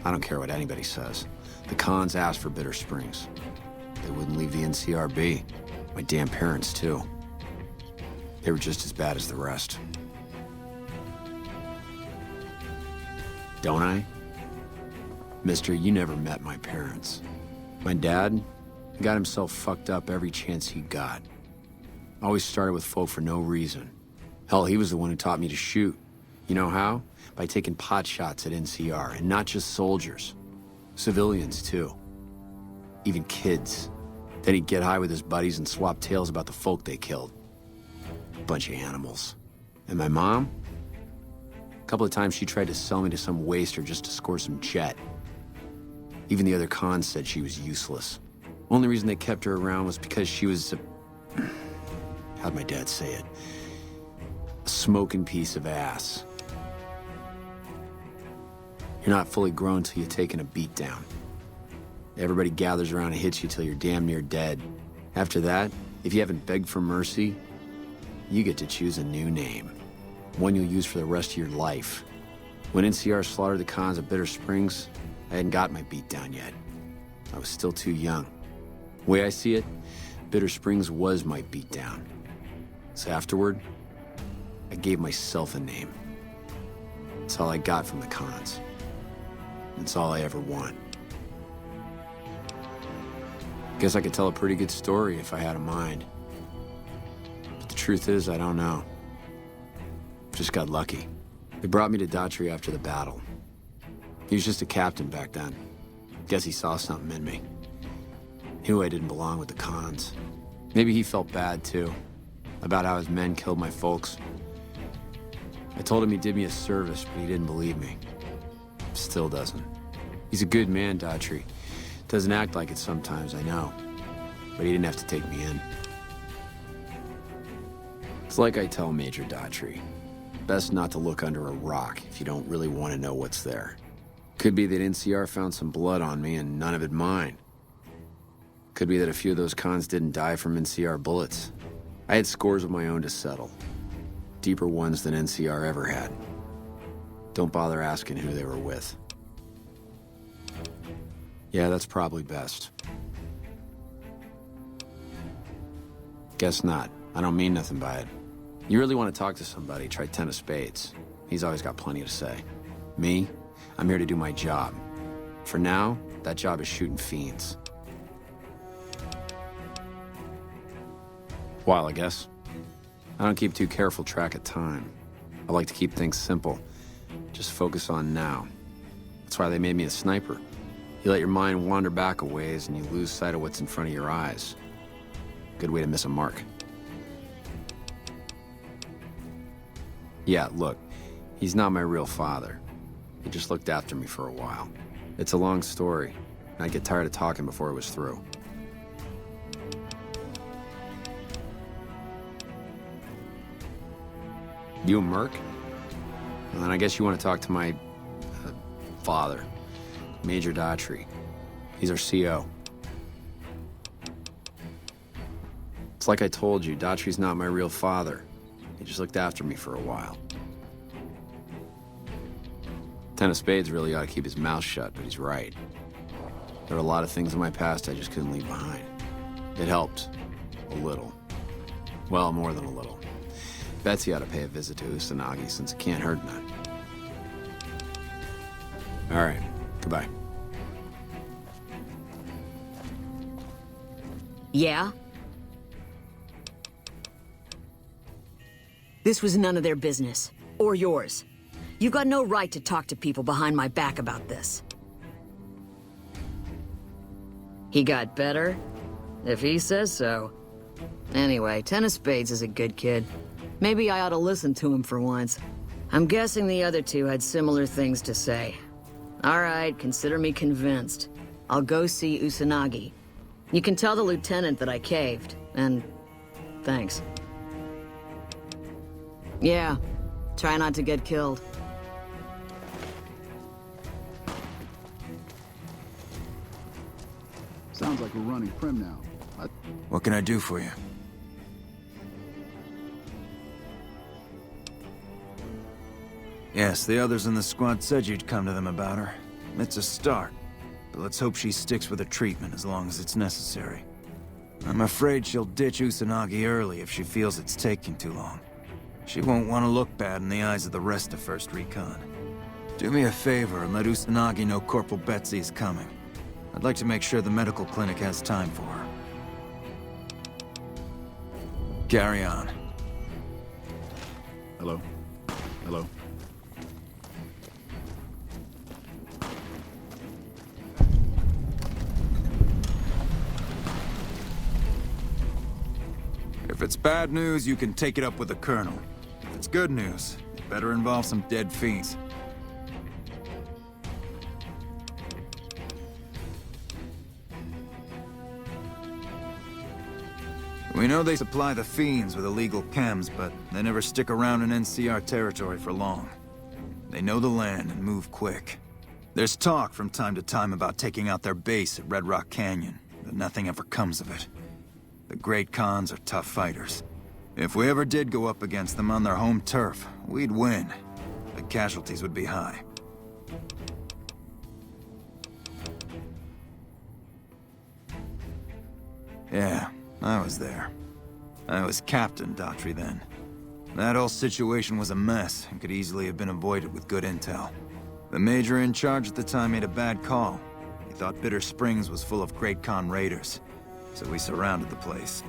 I don't care what anybody says. The cons asked for Bitter Springs. They wouldn't leave the NCR be. My damn parents, too. They were just as bad as the rest. Don't I? Mister, you never met my parents. My dad got himself fucked up every chance he got. Always started with folk for no reason. Hell, he was the one who taught me to shoot. You know how? By taking pot shots at NCR, and not just soldiers. Civilians, too. Even kids. Then he'd get high with his buddies and swap tales about the folk they killed. Bunch of animals. And my mom? A couple of times she tried to sell me to some waster just to score some jet. Even the other cons said she was useless. Only reason they kept her around was because she was how'd my dad say it? A smoking piece of ass. You're not fully grown till you've taken a beat down. Everybody gathers around and hits you till you're damn near dead. After that, if you haven't begged for mercy, you get to choose a new name. One you'll use for the rest of your life. When NCR slaughtered the cons at Bitter Springs, I hadn't got my beat down yet. I was still too young. The way I see it, Bitter Springs was my beat down. So afterward, I gave myself a name. It's all I got from the cons. It's all I ever want. Guess I could tell a pretty good story if I had a mind. But the truth is, I don't know. Just got lucky. They brought me to Daughtry after the battle. He was just a captain back then. Guess he saw something in me. Knew I didn't belong with the cons. Maybe he felt bad, too, about how his men killed my folks. I told him he did me a service, but he didn't believe me. Still doesn't. He's a good man, Daughtry. Doesn't act like it sometimes, I know. But he didn't have to take me in. It's like I tell Major Daughtry. Best not to look under a rock if you don't really want to know what's there. Could be that NCR found some blood on me and none of it mine. Could be that a few of those cons didn't die from NCR bullets. I had scores of my own to settle. Deeper ones than NCR ever had. Don't bother asking who they were with. Yeah, that's probably best. Guess not. I don't mean nothing by it. You really want to talk to somebody, try 10 of spades. He's always got plenty to say. Me? I'm here to do my job. For now, that job is shooting fiends. While, I guess. I don't keep too careful track of time. I like to keep things simple. Just focus on now. That's why they made me a sniper. You let your mind wander back a ways and you lose sight of what's in front of your eyes. Good way to miss a mark. Yeah, look, he's not my real father. He just looked after me for a while. It's a long story. I'd get tired of talking before it was through. You a merc? Well, then I guess you want to talk to my... father, Major Daughtry. He's our CO. It's like I told you, Daughtry's not my real father. He just looked after me for a while. Ten of Spades really ought to keep his mouth shut, but he's right. There are a lot of things in my past I just couldn't leave behind. It helped. A little. Well, more than a little. Betsy ought to pay a visit to Usanagi since it can't hurt none. All right. Goodbye. Yeah? This was none of their business. Or yours. You got no right to talk to people behind my back about this. He got better? If he says so. Anyway, Ten of Spades is a good kid. Maybe I ought to listen to him for once. I'm guessing the other two had similar things to say. All right, consider me convinced. I'll go see Usanagi. You can tell the lieutenant that I caved, and thanks. Yeah, try not to get killed. Sounds like we're running prim now. What can I do for you? Yes, the others in the squad said you'd come to them about her. It's a start, but let's hope she sticks with the treatment as long as it's necessary. I'm afraid she'll ditch Usanagi early if she feels it's taking too long. She won't want to look bad in the eyes of the rest of 1st Recon. Do me a favor and let Usanagi know Corporal Betsy is coming. I'd like to make sure the medical clinic has time for her. Carry on. Hello? Hello? If it's bad news, you can take it up with the Colonel. If it's good news, it better involve some dead fiends. We know they supply the Fiends with illegal chems, but they never stick around in NCR territory for long. They know the land and move quick. There's talk from time to time about taking out their base at Red Rock Canyon, but nothing ever comes of it. The Great Khans are tough fighters. If we ever did go up against them on their home turf, we'd win. The casualties would be high. Yeah, I was there. I was Captain Daughtry then. That whole situation was a mess and could easily have been avoided with good intel. The Major in charge at the time made a bad call. He thought Bitter Springs was full of Great Khan raiders, so we surrounded the place.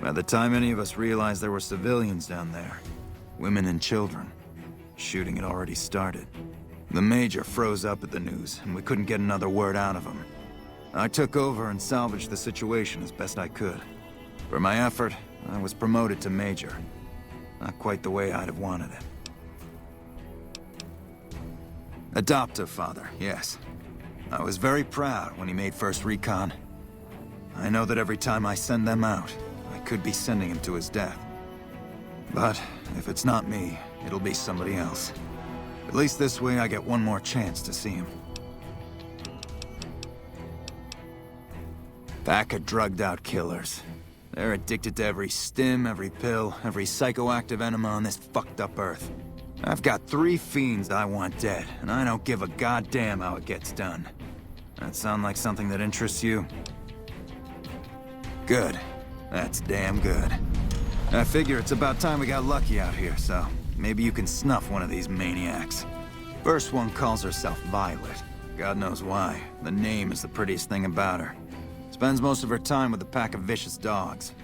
By the time any of us realized there were civilians down there, women and children, shooting had already started. The Major froze up at the news, and we couldn't get another word out of him. I took over and salvaged the situation as best I could. For my effort, I was promoted to Major. Not quite the way I'd have wanted it. Adoptive father, yes. I was very proud when he made 1st Recon. I know that every time I send them out, I could be sending him to his death. But if it's not me, it'll be somebody else. At least this way I get one more chance to see him. Pack of drugged-out killers. They're addicted to every stim, every pill, every psychoactive enema on this fucked-up Earth. I've got 3 fiends I want dead, and I don't give a goddamn how it gets done. That sound like something that interests you? Good. That's damn good. I figure it's about time we got lucky out here, so maybe you can snuff one of these maniacs. First one calls herself Violet. God knows why. The name is the prettiest thing about her. Spends most of her time with a pack of vicious dogs.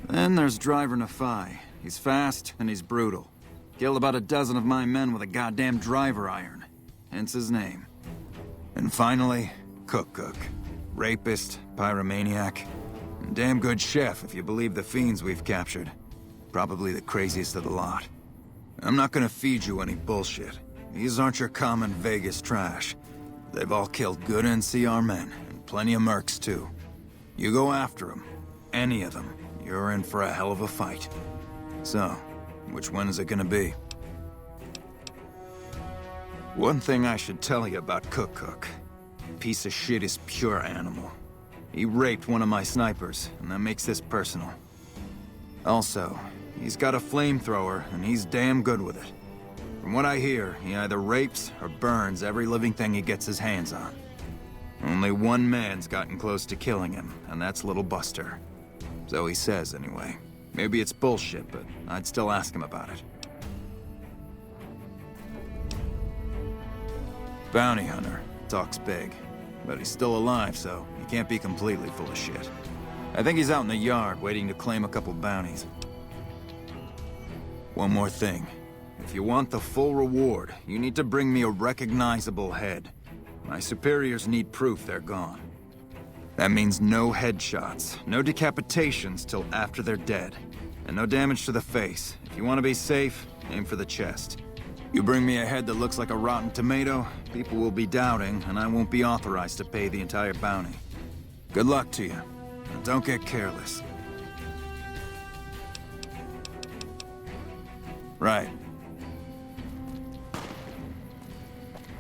Then there's Driver Nafai. He's fast and he's brutal. Killed about a dozen of my men with a goddamn driver iron. Hence his name. And finally, Cook. Rapist, pyromaniac, and damn good chef if you believe the fiends we've captured. Probably the craziest of the lot. I'm not gonna feed you any bullshit. These aren't your common Vegas trash. They've all killed good NCR men, and plenty of mercs too. You go after them, any of them, you're in for a hell of a fight. So, which one is it gonna be? One thing I should tell you about Cook. Piece of shit is pure animal. He raped one of my snipers, and that makes this personal. Also, he's got a flamethrower, and he's damn good with it. From what I hear, he either rapes or burns every living thing he gets his hands on. Only one man's gotten close to killing him, and that's Little Buster. So he says, anyway. Maybe it's bullshit, but I'd still ask him about it. Bounty hunter. Talks big. But he's still alive, so he can't be completely full of shit. I think he's out in the yard, waiting to claim a couple bounties. One more thing. If you want the full reward, you need to bring me a recognizable head. My superiors need proof they're gone. That means no headshots, no decapitations till after they're dead, and no damage to the face. If you want to be safe, aim for the chest. You bring me a head that looks like a rotten tomato, people will be doubting, and I won't be authorized to pay the entire bounty. Good luck to you, and don't get careless. Right.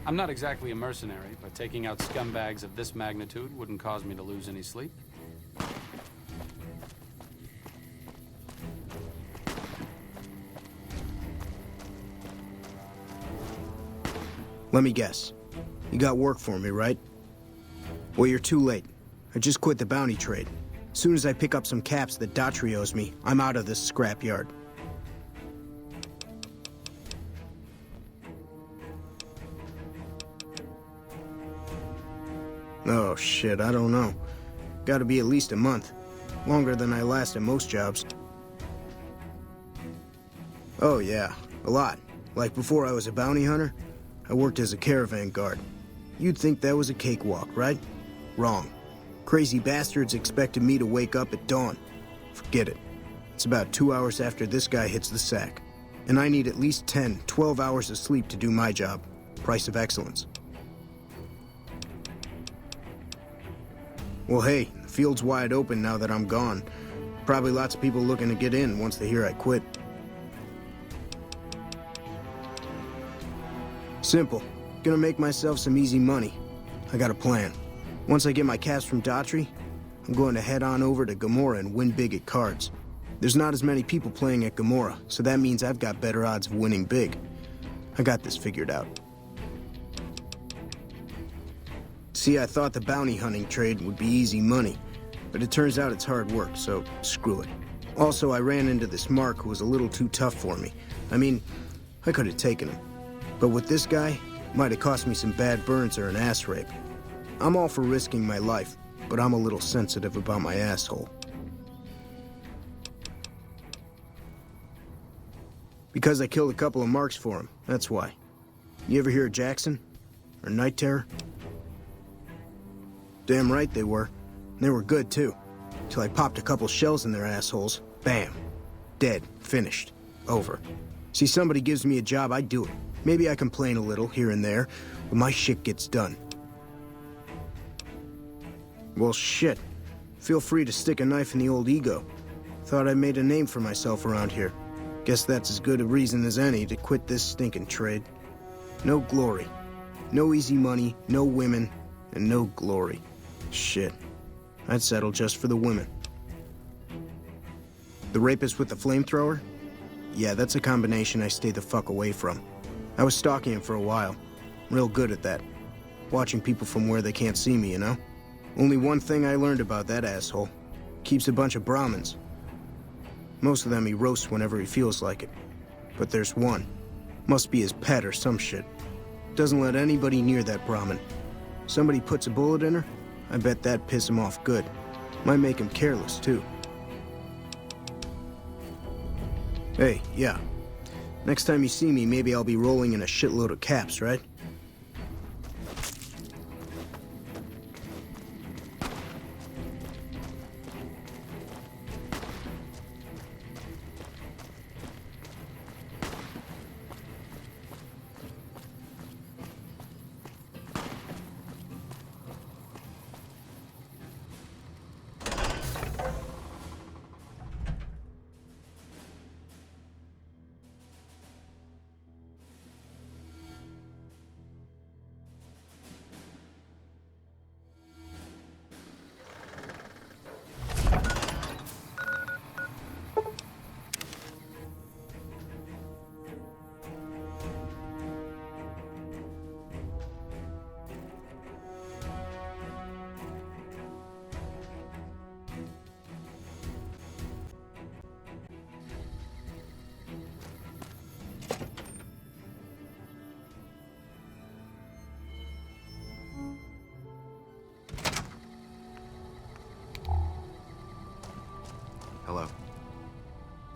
I'm not exactly a mercenary, but taking out scumbags of this magnitude wouldn't cause me to lose any sleep. Let me guess. You got work for me, right? Well, you're too late. I just quit the bounty trade. As soon as I pick up some caps that Daughtry owes me, I'm out of this scrapyard. Oh, shit, I don't know. Gotta be at least a month. Longer than I last at most jobs. Oh, yeah, a lot. Like before I was a bounty hunter, I worked as a caravan guard. You'd think that was a cakewalk, right? Wrong. Crazy bastards expected me to wake up at dawn. Forget it. It's about 2 hours after this guy hits the sack. And I need at least 10, 12 hours of sleep to do my job. Price of excellence. Well, hey, the field's wide open now that I'm gone. Probably lots of people looking to get in once they hear I quit. Simple. Gonna make myself some easy money. I got a plan. Once I get my caps from Daughtry, I'm going to head on over to Gomorrah and win big at cards. There's not as many people playing at Gomorrah, so that means I've got better odds of winning big. I got this figured out. See, I thought the bounty hunting trade would be easy money, but it turns out it's hard work, so screw it. Also, I ran into this Mark who was a little too tough for me. I mean, I could have taken him. But with this guy, might have cost me some bad burns or an ass rape. I'm all for risking my life, but I'm a little sensitive about my asshole. Because I killed a couple of marks for him, that's why. You ever hear of Jackson? Or Night Terror? Damn right they were. And they were good, too. Till I popped a couple shells in their assholes. Bam. Dead. Finished. Over. See, somebody gives me a job, I do it. Maybe I complain a little here and there, but my shit gets done. Well, shit. Feel free to stick a knife in the old ego. Thought I made a name for myself around here. Guess that's as good a reason as any to quit this stinking trade. No glory. No easy money, no women, and no glory. Shit. I'd settle just for the women. The rapist with the flamethrower? Yeah, that's a combination I stay the fuck away from. I was stalking him for a while. Real good at that. Watching people from where they can't see me, you know? Only one thing I learned about that asshole. Keeps a bunch of Brahmins. Most of them he roasts whenever he feels like it. But there's one. Must be his pet or some shit. Doesn't let anybody near that Brahmin. Somebody puts a bullet in her, I bet that'd piss him off good. Might make him careless, too. Hey, yeah. Next time you see me, maybe I'll be rolling in a shitload of caps, right?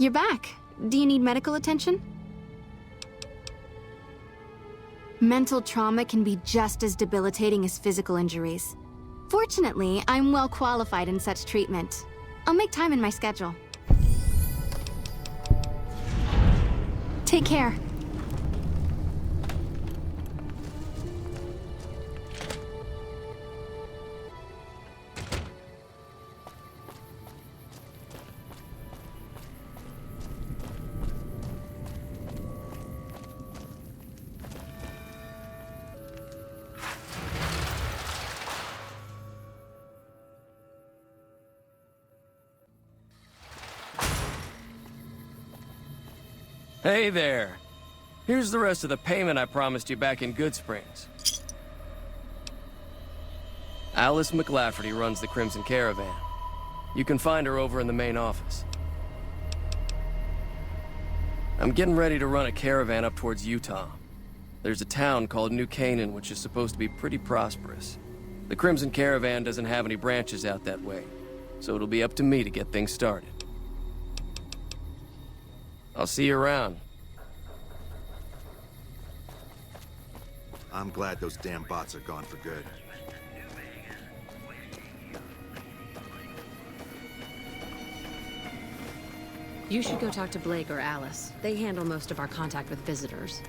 You're back. Do you need medical attention? Mental trauma can be just as debilitating as physical injuries. Fortunately, I'm well qualified in such treatment. I'll make time in my schedule. Take care. Hey there. Here's the rest of the payment I promised you back in Good Springs. Alice McLafferty runs the Crimson Caravan. You can find her over in the main office. I'm getting ready to run a caravan up towards Utah. There's a town called New Canaan which is supposed to be pretty prosperous. The Crimson Caravan doesn't have any branches out that way, so it'll be up to me to get things started. I'll see you around. I'm glad those damn bots are gone for good. You should go talk to Blake or Alice. They handle most of our contact with visitors.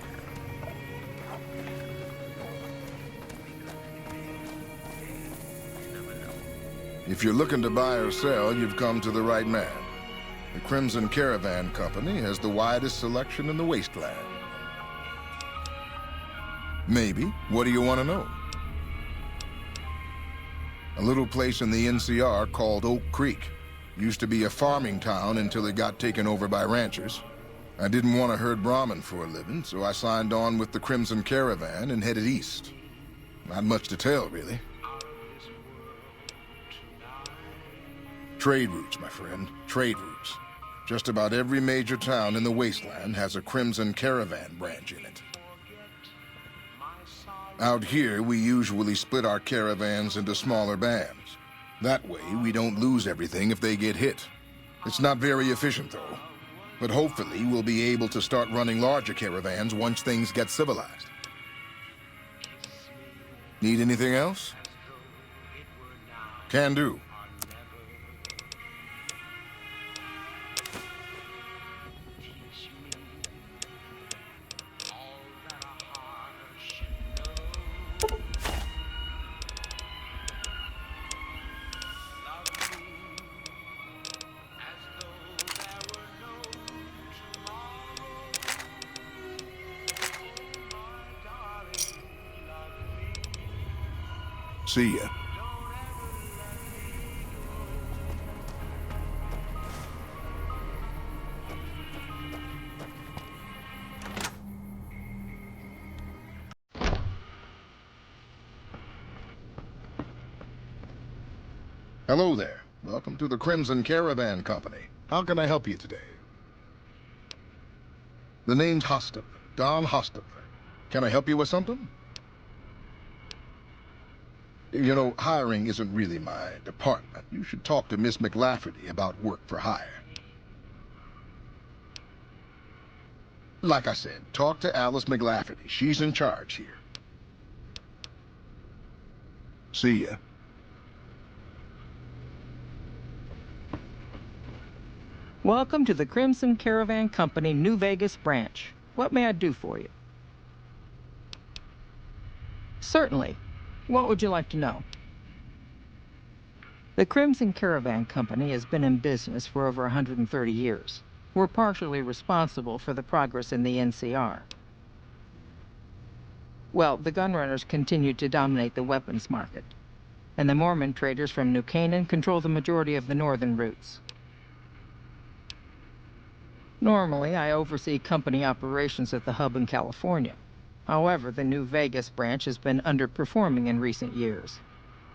If you're looking to buy or sell, you've come to the right man. The Crimson Caravan Company has the widest selection in the wasteland. Maybe. What do you want to know? A little place in the NCR called Oak Creek. Used to be a farming town until it got taken over by ranchers. I didn't want to herd Brahmin for a living, so I signed on with the Crimson Caravan and headed east. Not much to tell, really. Trade routes, my friend. Trade routes. Just about every major town in the wasteland has a Crimson Caravan branch in it. Out here, we usually split our caravans into smaller bands. That way, we don't lose everything if they get hit. It's not very efficient, though. But hopefully, we'll be able to start running larger caravans once things get civilized. Need anything else? Can do. See ya. Hello there. Welcome to the Crimson Caravan Company. How can I help you today? The name's Hostin, Don Hostin. Can I help you with something? You know, hiring isn't really my department. You should talk to Miss McLafferty about work for hire. Like I said, talk to Alice McLafferty. She's in charge here. See ya. Welcome to the Crimson Caravan Company, New Vegas branch. What may I do for you? Certainly. What would you like to know? The Crimson Caravan Company has been in business for over 130 years. We're partially responsible for the progress in the NCR. Well, the gunrunners continue to dominate the weapons market, and the Mormon traders from New Canaan control the majority of the northern routes. Normally, I oversee company operations at the hub in California. However, the New Vegas branch has been underperforming in recent years.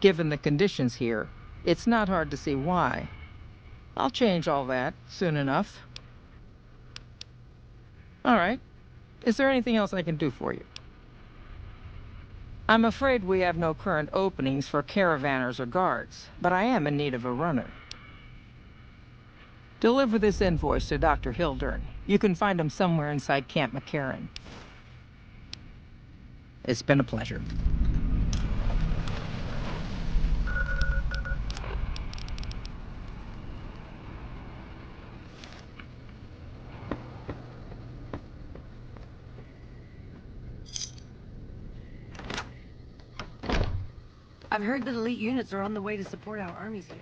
Given the conditions here, it's not hard to see why. I'll change all that soon enough. All right. Is there anything else I can do for you? I'm afraid we have no current openings for caravanners or guards, but I am in need of a runner. Deliver this invoice to Dr. Hildern. You can find him somewhere inside Camp McCarran. It's been a pleasure. I've heard that elite units are on the way to support our armies here.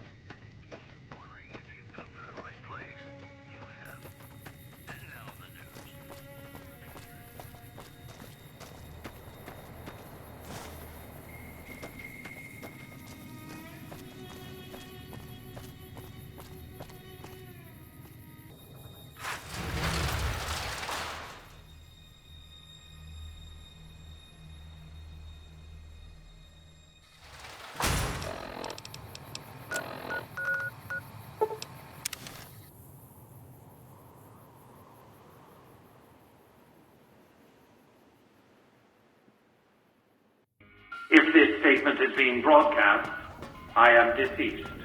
If this statement is being broadcast, I am deceased.